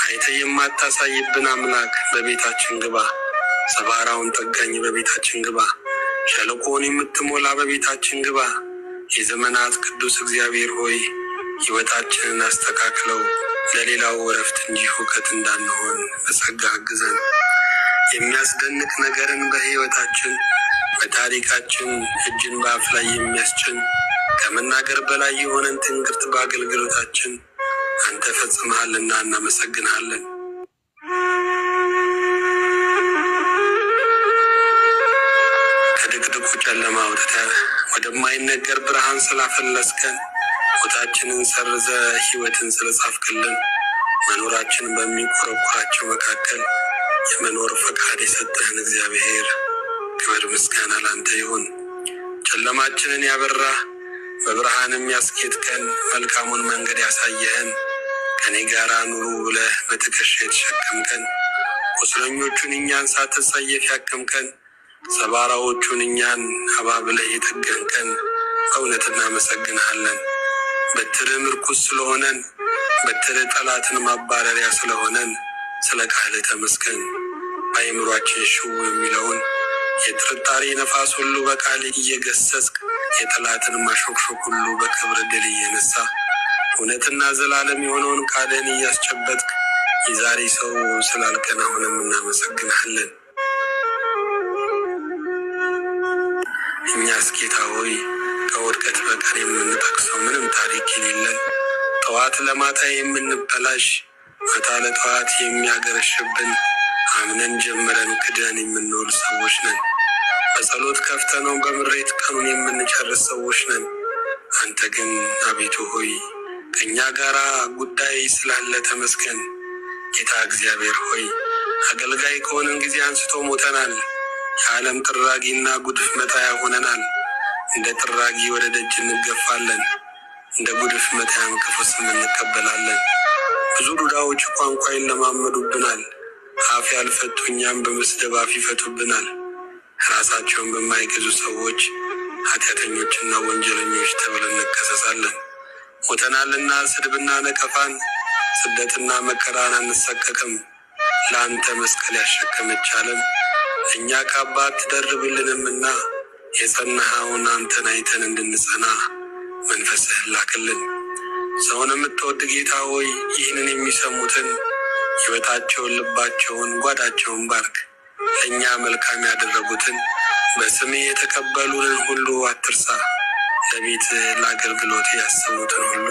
አይተህ የማታሳይብን አምላክ በቤታችን ግባ። ሰባራውን ጠጋኝ በቤታችን ግባ። ሸለቆውን የምትሞላ በቤታችን ግባ። የዘመናት ቅዱስ እግዚአብሔር ሆይ ሕይወታችንን አስተካክለው ለሌላው እረፍት እንጂ ሁከት እንዳንሆን በጸጋ አግዘን። የሚያስደንቅ ነገርን በሕይወታችን በታሪካችን እጅን በአፍ ላይ የሚያስጭን ከመናገር በላይ የሆነን ትንግርት በአገልግሎታችን አንተ ፈጽመሃልና እናመሰግንሃለን። ከድቅድቁ ጨለማ አውጥተህ ወደማይነገር ብርሃን ስላፈለስከን፣ ሞታችንን ሰርዘ ሕይወትን ስለጻፍክልን፣ መኖራችን በሚቆረቆራቸው መካከል የመኖር ፈቃድ የሰጠህን እግዚአብሔር ክብር ምስጋና ላንተ ይሁን። ጨለማችንን ያበራ በብርሃንም ያስጌጥከን፣ መልካሙን መንገድ ያሳየህን፣ ከኔ ጋር ኑሩ ብለህ በትከሻ የተሸከምከን፣ ቁስለኞቹን እኛን ሳትጸየፍ ያከምከን፣ ሰባራዎቹን እኛን አባብለህ የጠገንከን በእውነት እናመሰግንሃለን። በትርህ ምርኩስ ስለሆነን፣ በትርህ ጠላትን ማባረሪያ ስለሆነን ስለ ቃልህ ተመስገን። በአእምሯችን ሽው የሚለውን የጥርጣሬ ነፋስ ሁሉ በቃል እየገሰጽክ የጠላትን ማሾክሾክ ሁሉ በክብር ድል እየነሳ እውነትና ዘላለም የሆነውን ቃልህን እያስጨበጥክ የዛሬ ሰው ስላልከን አሁንም እናመሰግናለን። እኛስ ጌታ ሆይ ከውድቀት በቀር የምንጠቅሰው ምንም ታሪክ የሌለን ጠዋት ለማታ የምንበላሽ ማታ ለጠዋት የሚያገረሽብን አምነን ጀምረን ክደን የምንውል ሰዎች ነን። በጸሎት ከፍተነው በምሬት ቀኑን የምንጨርስ ሰዎች ነን። አንተ ግን አቤቱ ሆይ ከእኛ ጋራ ጉዳይ ስላለ ተመስገን። ጌታ እግዚአብሔር ሆይ አገልጋይ ከሆንን ጊዜ አንስቶ ሞተናል። የዓለም ጥራጊና ጉድፍ መጣያ ሆነናል። እንደ ጥራጊ ወደ ደጅ እንገፋለን፣ እንደ ጉድፍ መጣያም ክፉ ስም እንቀበላለን። ብዙ ዱዳዎች ቋንቋ ይለማመዱብናል። አፍ ያልፈቱ እኛም በመስደብ አፍ ይፈቱብናል። ራሳቸውን በማይገዙ ሰዎች ኃጢአተኞችና ወንጀለኞች ተብለን እንከሰሳለን። ሞተናልና ስድብና ነቀፋን ስደትና መከራን አንሰቀቅም። ለአንተ መስቀል ያሸከመች ዓለም እኛ ካባ አትደርብልንምና የጸናኸውን አንተን አይተን እንድንጸና መንፈስህን ላክልን። ሰውን የምትወድ ጌታ ሆይ ይህንን የሚሰሙትን ሕይወታቸውን፣ ልባቸውን፣ ጓዳቸውን ባርክ። ለእኛ መልካም ያደረጉትን በስምህ የተቀበሉንን ሁሉ አትርሳ። ለቤት ለአገልግሎት ያሰሙትን ሁሉ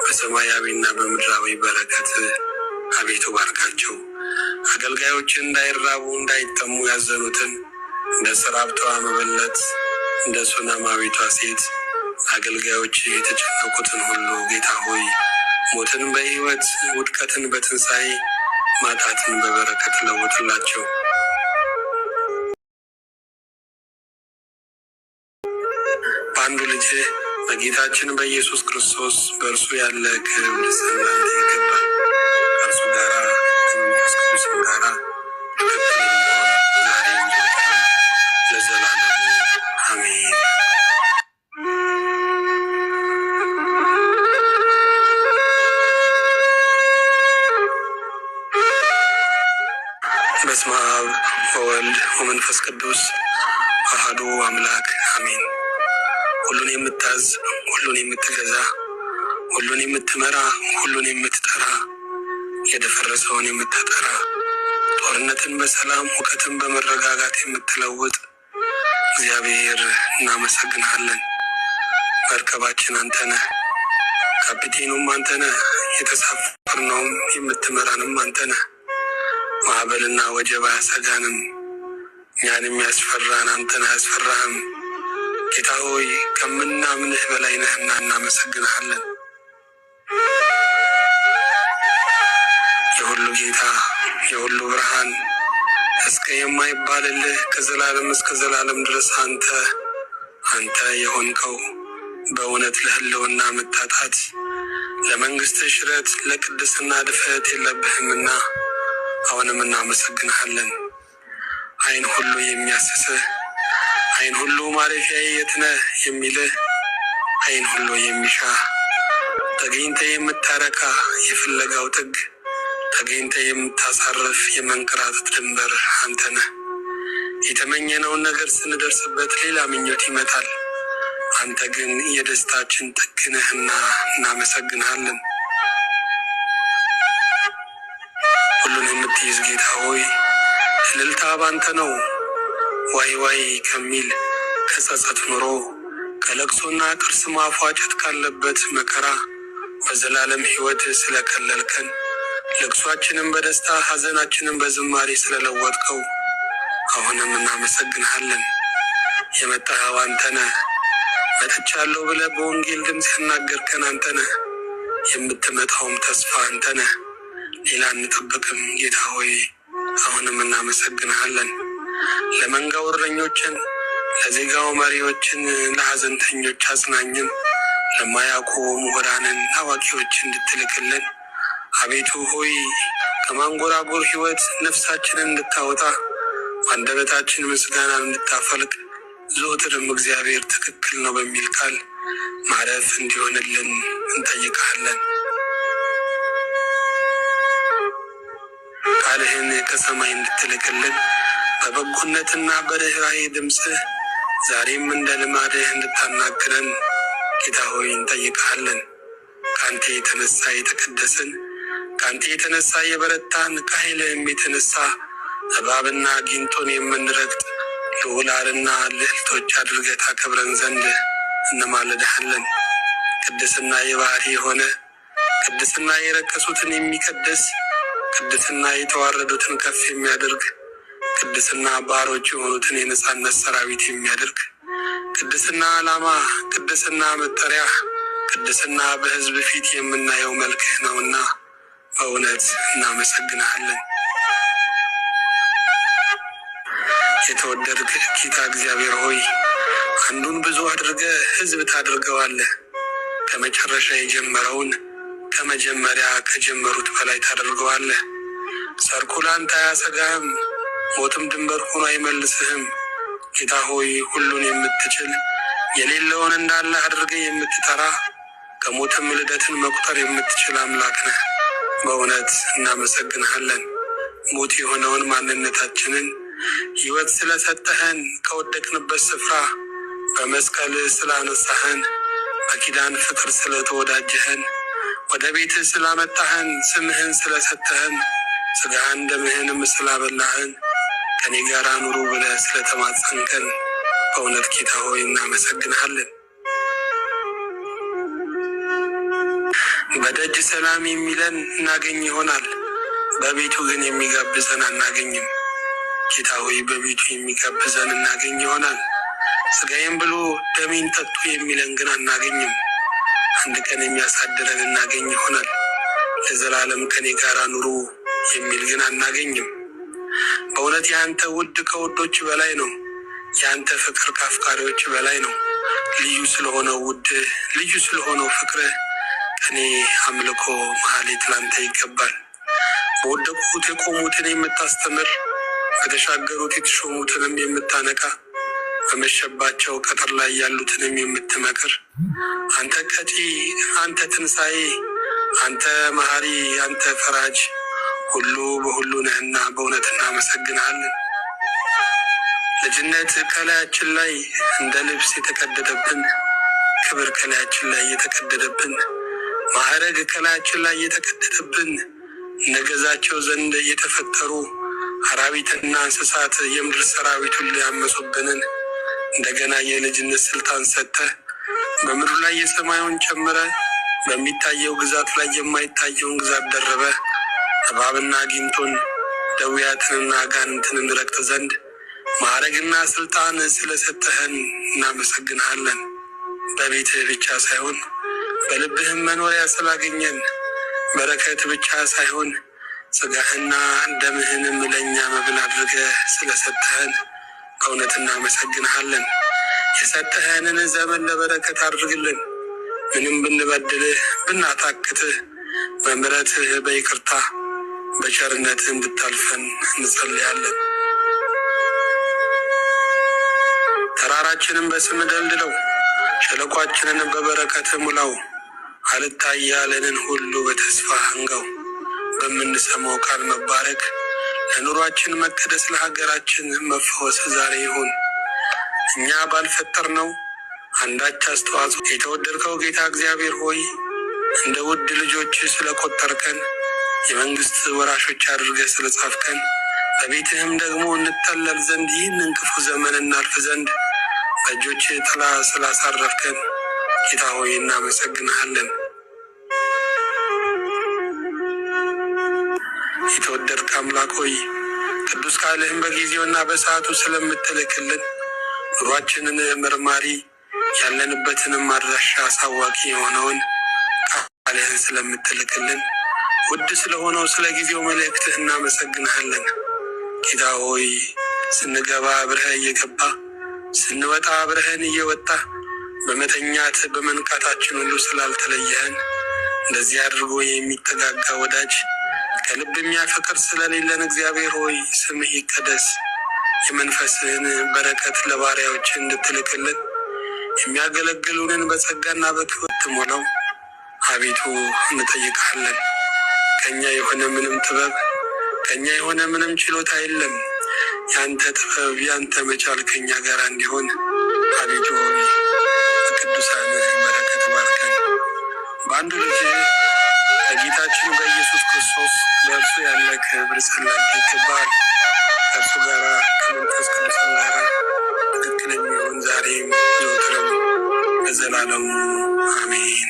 በሰማያዊና በምድራዊ በረከት አቤቱ ባርካቸው። አገልጋዮችን እንዳይራቡ እንዳይጠሙ ያዘኑትን እንደ ሰራብቷ መበለት እንደ ሱነማዊቷ ሴት አገልጋዮች የተጨነቁትን ሁሉ ጌታ ሆይ ሞትን በሕይወት ውድቀትን በትንሣኤ ማጣትን በበረከት ለውጥላቸው። በአንዱ ልጅ በጌታችን በኢየሱስ ክርስቶስ በእርሱ ያለ ክብር ምስጋና ይገባል። ከእርሱ ጋራ ከመንፈስ ቅዱስም ጋራ ትክክል የሚሆን ዛሬም ዘወትርም ለዘላለሙ አሜን። በስመ አብ ወወልድ ወመንፈስ ቅዱስ አሐዱ አምላክ አሜን። ሁሉን የምታዝ፣ ሁሉን የምትገዛ፣ ሁሉን የምትመራ፣ ሁሉን የምትጠራ፣ የደፈረሰውን የምታጠራ፣ ጦርነትን በሰላም ሁከትን በመረጋጋት የምትለውጥ እግዚአብሔር እናመሰግንሃለን። መርከባችን አንተ ነህ፣ ካፒቴኑም አንተ ነህ፣ የተሳፈርነውም የምትመራንም አንተ ነህ። ማዕበልና ወጀብ አያሰጋንም፣ እኛን የሚያስፈራን አንተን አያስፈራህም። ጌታ ሆይ ከምናምንህ በላይ ነህና እናመሰግንሃለን። የሁሉ ጌታ የሁሉ ብርሃን እስከ የማይባልልህ ከዘላለም እስከ ዘላለም ድረስ አንተ የሆንከው በእውነት ለህልውና መታጣት ለመንግስት ሽረት ለቅድስና ድፈት የለብህምና አሁንም እናመሰግንሃለን። ዓይን ሁሉ የሚያስስህ፣ ዓይን ሁሉ ማረፊያዬ የት ነህ የሚልህ፣ ዓይን ሁሉ የሚሻ ተገኝተ የምታረካ የፍለጋው ጥግ ተገኝተ የምታሳርፍ የመንከራተት ድንበር አንተ ነህ። የተመኘነውን ነገር ስንደርስበት ሌላ ምኞት ይመጣል። አንተ ግን የደስታችን ጥግ ነህና እናመሰግንሃለን። ሁሉን የምትይዝ ጌታ ሆይ እልልታ ባንተ ነው። ዋይ ዋይ ከሚል ከጸጸት ኑሮ ከለቅሶና ጥርስ ማፏጨት ካለበት መከራ በዘላለም ሕይወት ስለከለልከን ለቅሷችንን በደስታ ሐዘናችንን በዝማሬ ስለለወጥከው አሁንም እናመሰግንሃለን። የመጣኸው አንተ ነህ። መጥቻለሁ ብለህ በወንጌል ድምፅ ያናገርከን አንተ ነህ። የምትመጣውም ተስፋ አንተ ነህ። ሌላ እንጠብቅም። ጌታ ሆይ አሁንም እናመሰግንሃለን። ለመንጋው እረኞችን፣ ለዜጋው መሪዎችን፣ ለሐዘንተኞች አጽናኝን፣ ለማያውቁ ምሁራንን አዋቂዎች እንድትልክልን አቤቱ ሆይ ከማንጎራጎር ሕይወት ነፍሳችንን እንድታወጣ አንደበታችን ምስጋናን እንድታፈልቅ ዘወትርም እግዚአብሔር ትክክል ነው በሚል ቃል ማረፍ እንዲሆንልን እንጠይቃለን። ቃልህን ከሰማይ እንድትልክልን በበጎነትና በርኅራኄ ድምፅህ ዛሬም እንደ ልማድህ እንድታናግረን ጌታ ሆይ እንጠይቅሃለን። ከአንተ የተነሳ የተቀደስን፣ ከአንተ የተነሳ የበረታን፣ ከኃይልህም የተነሳ እባብና ጊንጦን የምንረግጥ ልዑላንና ልዕልቶች አድርገህ ታከብረን ዘንድ እንማልድሃለን። ቅድስና የባህሪ የሆነ ቅድስና የረከሱትን የሚቀድስ፣ ቅድስና የተዋረዱትን ከፍ የሚያደርግ፣ ቅድስና ባሮች የሆኑትን የነጻነት ሰራዊት የሚያደርግ፣ ቅድስና ዓላማ፣ ቅድስና መጠሪያ፣ ቅድስና በሕዝብ ፊት የምናየው መልክህ ነውና በእውነት እናመሰግንሃለን። የተወደድክ ጌታ እግዚአብሔር ሆይ አንዱን ብዙ አድርገህ ሕዝብ ታደርገዋለህ። ከመጨረሻ የጀመረውን ከመጀመሪያ ከጀመሩት በላይ ታደርገዋለህ። ሰርኩ ላንተ አያሰጋህም፣ ሞትም ድንበር ሆኖ አይመልስህም። ጌታ ሆይ ሁሉን የምትችል የሌለውን እንዳለ አድርገህ የምትጠራ ከሞትም ልደትን መቁጠር የምትችል አምላክ ነህ። በእውነት እናመሰግንሃለን። ሞት የሆነውን ማንነታችንን ሕይወት ስለሰጠህን፣ ከወደቅንበት ስፍራ በመስቀል ስላነሳህን፣ በኪዳን ፍቅር ስለተወዳጀህን፣ ወደ ቤትህ ስላመጣህን፣ ስምህን ስለሰጠህን፣ ሥጋህን ደምህንም ስላበላህን፣ ከኔ ጋር ኑሩ ብለህ ስለተማጸንከን በእውነት ጌታ ሆይ እናመሰግንሃለን። በደጅ ሰላም የሚለን እናገኝ ይሆናል፣ በቤቱ ግን የሚጋብዘን አናገኝም። ጌታ ሆይ በቤቱ የሚጋብዘን እናገኝ ይሆናል፣ ሥጋዬን ብሉ ደሜን ጠጡ የሚለን ግን አናገኝም። አንድ ቀን የሚያሳድረን እናገኝ ይሆናል፣ ለዘላለም ከኔ ጋር ኑሩ የሚል ግን አናገኝም። በእውነት የአንተ ውድ ከውዶች በላይ ነው። የአንተ ፍቅር ከአፍቃሪዎች በላይ ነው። ልዩ ስለሆነው ውድህ፣ ልዩ ስለሆነው ፍቅርህ ከኔ አምልኮ መሐሌት ላንተ ይገባል። በወደቁት የቆሙትን የምታስተምር፣ በተሻገሩት የተሾሙትንም የምታነቃ፣ በመሸባቸው ቀጥር ላይ ያሉትንም የምትመክር አንተ ቀጪ፣ አንተ ትንሣኤ፣ አንተ መሐሪ፣ አንተ ፈራጅ ሁሉ በሁሉ ነህና በእውነት እናመሰግንሃለን። ልጅነት ከላያችን ላይ እንደ ልብስ የተቀደደብን፣ ክብር ከላያችን ላይ የተቀደደብን፣ ማዕረግ ከላያችን ላይ የተቀደደብን፣ ነገዛቸው ዘንድ የተፈጠሩ አራዊትና እንስሳት የምድር ሰራዊት ሁሉ ያመፁብንን እንደገና የልጅነት ስልጣን ሰጥተህ በምድሩ ላይ የሰማዩን ጨምረ፣ በሚታየው ግዛት ላይ የማይታየውን ግዛት ደረበ፣ እባብና ጊንጡን ደዌያትንና አጋንንትን እንረግጥ ዘንድ ማዕረግና ስልጣን ስለሰጠህን እናመሰግንሃለን። በቤትህ ብቻ ሳይሆን በልብህም መኖሪያ ስላገኘን፣ በረከት ብቻ ሳይሆን ሥጋህና ደምህንም ለእኛ መብል አድርገህ ስለሰጠህን በእውነት እናመሰግንሃለን። የሰጠህንን ዘመን ለበረከት አድርግልን። ምንም ብንበድልህ ብናታክትህ በምሕረትህ በይቅርታ በቸርነትህ እንድታልፈን እንጸልያለን። ተራራችንን በስምህ ደልድለው፣ ሸለቋችንን በበረከትህ ሙላው። አልታይ ያለንን ሁሉ በተስፋ አንጋው። በምንሰማው ቃል መባረክ፣ ለኑሯችን መቀደስ፣ ለሀገራችን መፈወስ ዛሬ ይሁን። እኛ ባልፈጠርነው አንዳች አስተዋጽኦ የተወደድከው ጌታ እግዚአብሔር ሆይ እንደ ውድ ልጆች ስለቆጠርከን፣ የመንግስት ወራሾች አድርገህ ስለጻፍከን፣ በቤትህም ደግሞ እንጠለል ዘንድ ይህንን ክፉ ዘመን እናልፍ ዘንድ በእጆች ጥላ ስላሳረፍከን ጌታ ሆይ እናመሰግንሃለን። የተወደድክ አምላክ ሆይ ቅዱስ ቃልህን በጊዜውና በሰዓቱ ስለምትልክልን፣ ኑሯችንን መርማሪ ያለንበትንም አድራሻ አሳዋቂ የሆነውን ቃልህን ስለምትልክልን፣ ውድ ስለሆነው ስለ ጊዜው መልእክትህ እናመሰግንሃለን። ጌታ ሆይ ስንገባ አብረህ እየገባ ስንወጣ አብረህን እየወጣ በመተኛት በመንቃታችን ሁሉ ስላልተለየህን፣ እንደዚህ አድርጎ የሚጠጋጋ ወዳጅ ከልብ የሚያፈቅር ስለሌለን እግዚአብሔር ሆይ ስምህ ይቀደስ። የመንፈስህን በረከት ለባሪያዎች እንድትልክልን፣ የሚያገለግሉንን በጸጋና በክብር ትሞላው አቤቱ እንጠይቃለን። ከኛ የሆነ ምንም ጥበብ ከኛ የሆነ ምንም ችሎታ የለም። ያንተ ጥበብ ያንተ መቻል ከኛ ጋር እንዲሆን አቤቱ ሆይ በቅዱሳን በረከት ባርከን። በአንዱ ልጅ በጌታችን በኢየሱስ ክርስቶስ በእርሱ ያለ ክብር ጸሎት ይገባል። ከእርሱ ጋር ከመንፈስ ቅዱስ ጋር ትክክል የሚሆን ዛሬም ዘወትርም ለዘላለሙ አሜን።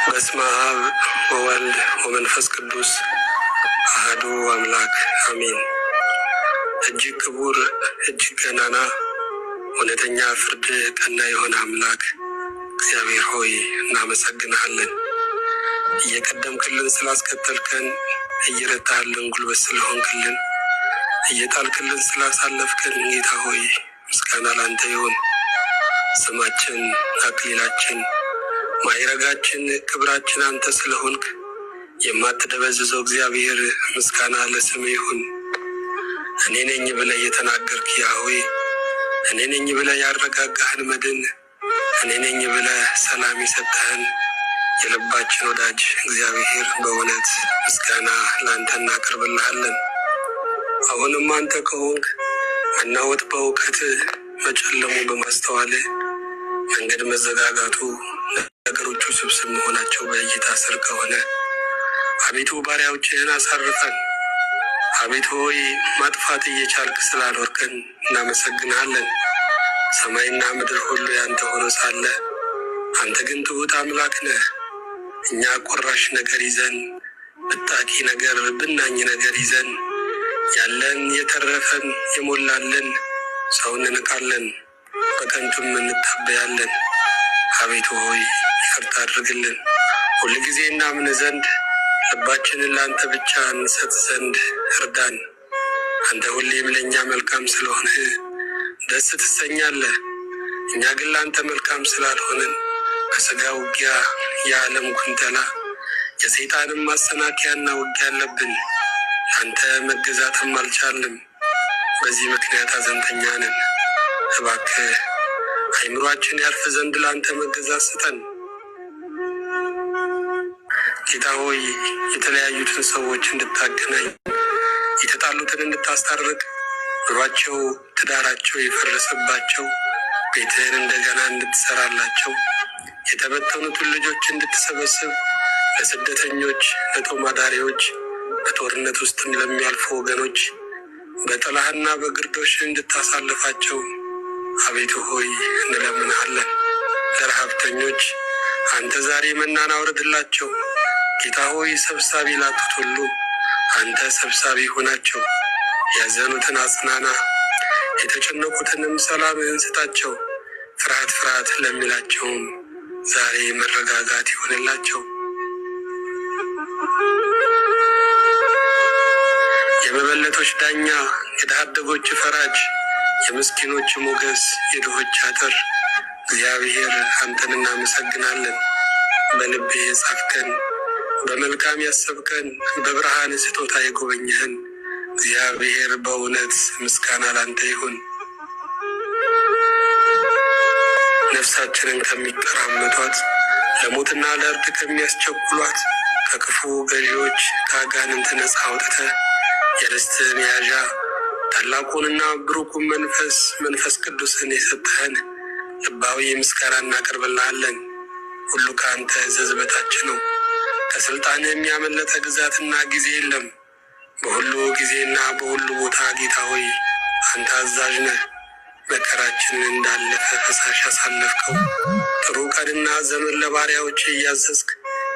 በስመ አብ ወወልድ ወመንፈስ ቅዱስ አሐዱ አምላክ አሜን። እጅግ ክቡር እጅግ ገናና እውነተኛ ፍርድ ቀና የሆነ አምላክ እግዚአብሔር ሆይ እናመሰግንሃለን። እየቀደምክልን ስላስከተልከን፣ እየረታህልን ጉልበት ስለሆንክልን፣ እየጣልክልን ስላሳለፍከን ጌታ ሆይ ምስጋና ላንተ ይሁን። ስማችን፣ አክሊላችን፣ ማዕረጋችን፣ ክብራችን አንተ ስለሆንክ የማትደበዝዘው እግዚአብሔር ምስጋና ለስም ይሁን። እኔ ነኝ ብለህ የተናገርክ ያህዌ፣ እኔ ነኝ ብለህ ያረጋጋህን መድን፣ እኔ ነኝ ብለህ ሰላም የሰጠህን የልባችን ወዳጅ እግዚአብሔር በእውነት ምስጋና ለአንተ እናቀርብልሃለን። አሁንም አንተ ከሆንክ መናወጥ በእውቀት መጨለሙ በማስተዋል መንገድ መዘጋጋቱ ነገሮቹ ስብስብ መሆናቸው በእይታ ስር ከሆነ አቤቱ ባሪያዎችህን አሳርፈን። አቤቱ ሆይ ማጥፋት እየቻልክ ስላልወርከን እናመሰግንሃለን። ሰማይና ምድር ሁሉ ያንተ ሆኖ ሳለ አንተ ግን ትሑት አምላክ ነህ። እኛ ቆራሽ ነገር ይዘን ብጣቂ ነገር ብናኝ ነገር ይዘን ያለን የተረፈን የሞላለን ሰው እንንቃለን፣ በከንቱም እንታበያለን። አቤቱ ሆይ ይቅርታ አድርግልን። ሁልጊዜ እናምን ዘንድ ልባችንን ለአንተ ብቻ እንሰጥ ዘንድ እርዳን። አንተ ሁሌም ለእኛ መልካም ስለሆንህ ደስ ትሰኛለህ። እኛ ግን ለአንተ መልካም ስላልሆንን ከሥጋ ውጊያ፣ የዓለም ጉንተላ፣ የሰይጣንም ማሰናከያና ውጊያ አለብን። ለአንተ መገዛትም አልቻልንም። በዚህ ምክንያት አዘንተኛ ነን። እባክህ አይምሯችን ያርፍ ዘንድ ለአንተ መገዛት ስጠን። ጌታ ሆይ የተለያዩትን ሰዎች እንድታገናኝ፣ የተጣሉትን እንድታስታርቅ፣ ኑሯቸው ትዳራቸው የፈረሰባቸው ቤትህን እንደገና እንድትሰራላቸው፣ የተበተኑትን ልጆች እንድትሰበስብ፣ ለስደተኞች፣ ለጦማዳሪዎች፣ በጦርነት ውስጥም ለሚያልፉ ወገኖች በጥላህና በግርዶሽ እንድታሳልፋቸው አቤቱ ሆይ እንለምንሃለን። ለረሃብተኞች አንተ ዛሬ መናን አውርድላቸው። ጌታ ሆይ ሰብሳቢ ላጡት ሁሉ አንተ ሰብሳቢ ሆናቸው። ያዘኑትን አጽናና፣ የተጨነቁትንም ሰላምህን ስጣቸው። ፍርሃት ፍርሃት ለሚላቸውም ዛሬ መረጋጋት ይሆንላቸው። የመበለቶች ዳኛ፣ የድሃ አደጎች ፈራጅ፣ የምስኪኖች ሞገስ፣ የድሆች አጥር እግዚአብሔር አንተን እናመሰግናለን። በልብህ የጻፍከን፣ በመልካም ያሰብከን፣ በብርሃን ስጦታ የጎበኘህን እግዚአብሔር በእውነት ምስጋና ላንተ ይሁን። ነፍሳችንን ከሚቀራመቷት ለሞትና ለእርድ ከሚያስቸኩሏት ከክፉ ገዢዎች ከአጋንንት ነፃ አውጥተህ የርስት መያዣ ታላቁንና ብሩኩን መንፈስ ቅዱስን የሰጠህን ልባዊ ምስጋና እናቀርብልሃለን። ሁሉ ከአንተ እዘዝ በታች ነው። ከስልጣን የሚያመለጠ ግዛትና ጊዜ የለም። በሁሉ ጊዜና በሁሉ ቦታ ጌታ ሆይ አንተ አዛዥ ነህ። መከራችንን እንዳለፈ ፈሳሽ ያሳለፍከው ጥሩ ቀንና ዘመን ለባሪያዎች እያዘዝክ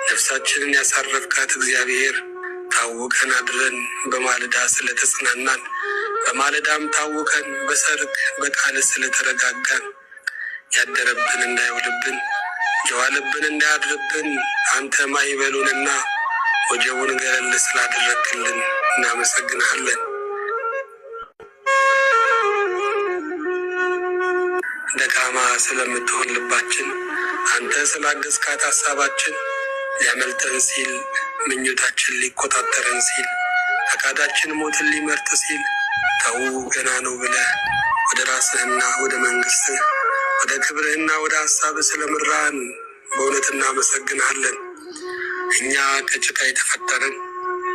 ነፍሳችንን ያሳረፍካት እግዚአብሔር ታውቀን አድረን በማለዳ ስለተጽናናን በማለዳም ታውቀን በሰርክ በቃል ስለተረጋጋን ያደረብን እንዳይውልብን የዋለብን እንዳያድርብን አንተ ማዕበሉንና ወጀቡን ገለል ስላደረግክልን እናመሰግንሃለን። ደካማ ስለምትሆን ልባችን አንተ ስላገዝካት ሀሳባችን ሊያመልጠን ሲል ምኞታችን ሊቆጣጠረን ሲል ፈቃዳችን ሞትን ሊመርጥ ሲል ተው ገና ነው ብለህ ወደ ራስህና ወደ መንግስትህ ወደ ክብርህና ወደ ሀሳብህ ስለምራን በእውነት እናመሰግናለን። እኛ ከጭቃ የተፈጠርን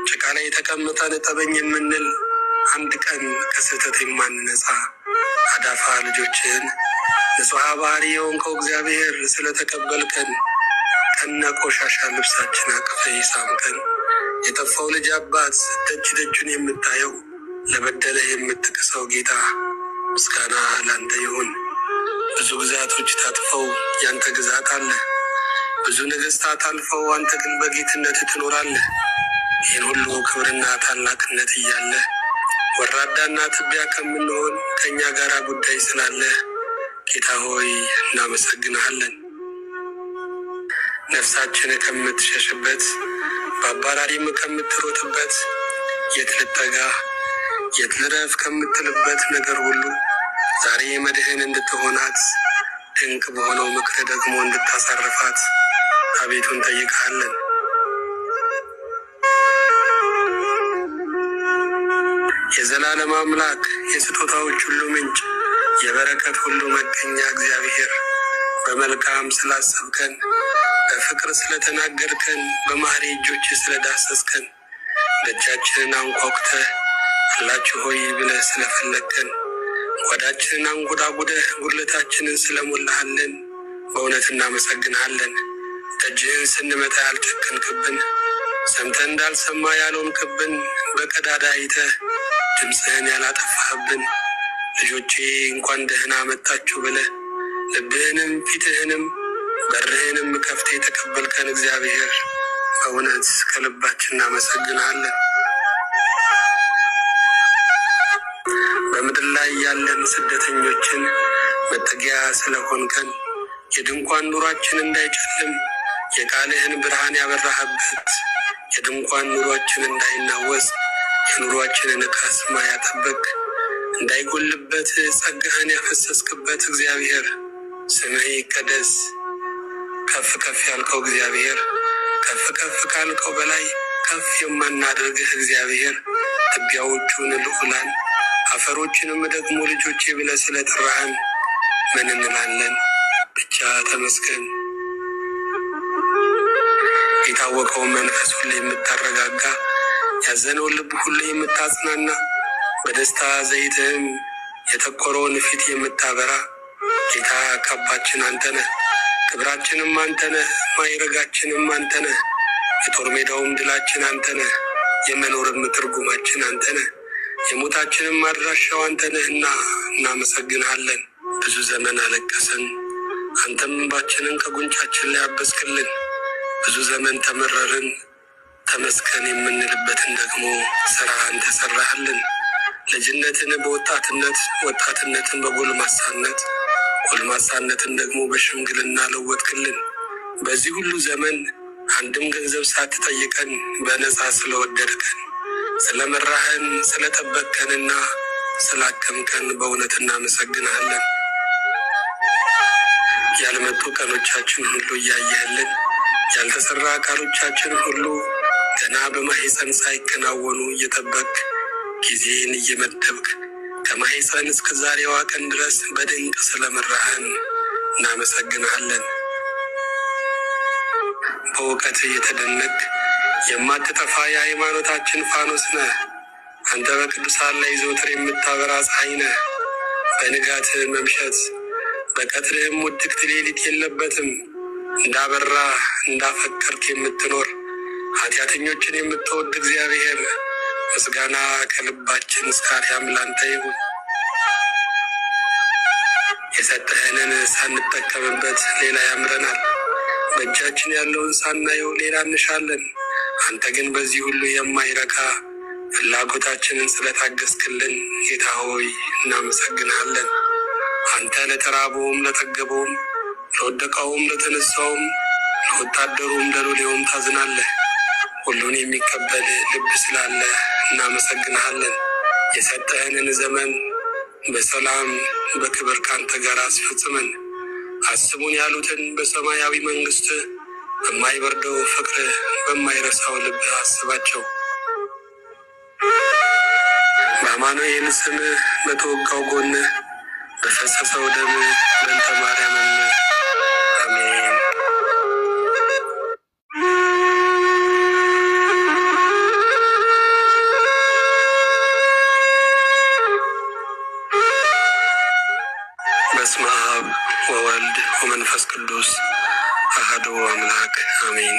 ጭቃ ላይ የተቀምጠን እጠበኝ የምንል አንድ ቀን ከስህተት የማንነጻ አዳፋ ልጆችህን ንጹሐ ባህሪ የሆንከው እግዚአብሔር ስለተቀበልከን ከነ ቆሻሻ ልብሳችን አቅፈ ሳምከን። የጠፋው ልጅ አባት ደጅ ደጁን የምታየው ለበደለህ የምትክሰው ጌታ ምስጋና ላንተ ይሁን። ብዙ ግዛቶች ታጥፈው ያንተ ግዛት አለ። ብዙ ነገስታት አልፈው አንተ ግን በጌትነት ትኖራለህ። ይህን ሁሉ ክብርና ታላቅነት እያለ ወራዳና ትቢያ ከምንሆን ከእኛ ጋር ጉዳይ ስላለ ጌታ ሆይ እናመሰግንሃለን። ነፍሳችን ከምትሸሽበት በአባራሪም ከምትሮጥበት የት ልጠጋ የት ልረፍ ከምትልበት ነገር ሁሉ ዛሬ መድህን እንድትሆናት ድንቅ በሆነው ምክር ደግሞ እንድታሳርፋት አቤቱ እንጠይቅሃለን። የዘላለም አምላክ የስጦታዎች ሁሉ ምንጭ የበረከት ሁሉ መገኛ እግዚአብሔር በመልካም ስላሰብከን በፍቅር ስለተናገርከን በማህሪ እጆች ስለዳሰስከን ደጃችንን አንኳኩተህ አላችሁ ሆይ ብለህ ስለፈለግከን ጓዳችንን አንጎዳጉደህ ጉድለታችንን ስለሞላሃለን በእውነት እናመሰግንሃለን። ደጅህን ስንመታ ያልጨከንክብን ሰምተህ እንዳልሰማ ያልሆንክብን በቀዳዳ አይተህ ድምፅህን ያላጠፋህብን ልጆቼ እንኳን ደህና መጣችሁ ብለህ ልብህንም ፊትህንም በርህንም ከፍተህ የተቀበልከን እግዚአብሔር በእውነት ከልባችን እናመሰግናለን። በምድር ላይ ያለን ስደተኞችን መጠጊያ ስለሆንከን የድንኳን ኑሯችን እንዳይጨልም የቃልህን ብርሃን ያበራህበት የድንኳን ኑሯችን እንዳይናወስ የኑሯችንን ካስማ ያጠበቅ እንዳይጎልበት ጸጋህን ያፈሰስክበት እግዚአብሔር ስምህ ይቀደስ። ከፍ ከፍ ያልከው እግዚአብሔር ከፍ ከፍ ካልከው በላይ ከፍ የማናደርግህ እግዚአብሔር ትቢያዎቹን ልዑላን አፈሮችንም ደግሞ ልጆቼ ብለህ ስለጠራህን ምን እንላለን? ብቻ ተመስገን። የታወቀውን መንፈስ ሁሉ የምታረጋጋ ያዘነውን ልብ ሁሉ የምታጽናና በደስታ ዘይትህም የተቆረውን ፊት የምታበራ ጌታ ካባችን አንተነህ፣ ክብራችንም አንተነህ፣ ማይረጋችንም አንተነህ፣ የጦር ሜዳውም ድላችን አንተነህ፣ የመኖርም ትርጉማችን አንተነህ፣ የሞታችንም አድራሻው አንተነህና እናመሰግንሃለን። ብዙ ዘመን አለቀስን፣ አንተም እንባችንን ከጉንጫችን ላይ አበስክልን። ብዙ ዘመን ተመረርን፣ ተመስገን የምንልበትን ደግሞ ስራህን ተሰራህልን። ልጅነትን በወጣትነት ወጣትነትን በጎልማሳነት ጎልማሳነትን ደግሞ በሽምግልና ለወጥክልን። በዚህ ሁሉ ዘመን አንድም ገንዘብ ሳትጠይቀን በነፃ ስለወደድከን ስለመራህን ስለጠበቅከንና ስላከምከን በእውነት እናመሰግናለን። ያልመጡ ቀኖቻችን ሁሉ እያየህልን ያልተሰራ አካሎቻችን ሁሉ ገና በማህፀን ሳይከናወኑ እየጠበቅ ጊዜን እየመደብክ ከማህፀን እስከ ዛሬዋ ቀን ድረስ በድንቅ ስለመራህን እናመሰግናለን። በእውቀት እየተደነቅ የማትጠፋ የሃይማኖታችን ፋኖስ ነህ። አንተ በቅዱሳን ላይ ዘውትር የምታበራ ፀሐይ ነህ። በንጋት መምሸት በቀትርህም ውድቅት ሌሊት የለበትም። እንዳበራ እንዳፈቀርክ የምትኖር ኃጢአተኞችን የምትወድ እግዚአብሔር ምስጋና ከልባችን እስከ አርያም ላንተ ይሁን። የሰጠህንን ሳንጠቀምበት ሌላ ያምረናል። በእጃችን ያለውን ሳናየው ሌላ እንሻለን። አንተ ግን በዚህ ሁሉ የማይረካ ፍላጎታችንን ስለታገስክልን ጌታ ሆይ እናመሰግንሃለን። አንተ ለተራበውም ለጠገበውም ለወደቀውም ለተነሳውም ለወታደሩም ለሎሌውም ታዝናለህ። ሁሉን የሚቀበል ልብ ስላለ እናመሰግንሃለን። የሰጠህንን ዘመን በሰላም በክብር ካንተ ጋር አስፈጽመን አስቡን ያሉትን በሰማያዊ መንግስት በማይበርደው ፍቅር በማይረሳው ልብ አስባቸው። በአማኑኤል ስም በተወጋው ጎንህ በፈሰሰው ደም በእንተ ማርያም አሜን። በስመ አብ ወወልድ ወመንፈስ ቅዱስ አሐዱ አምላክ አሜን።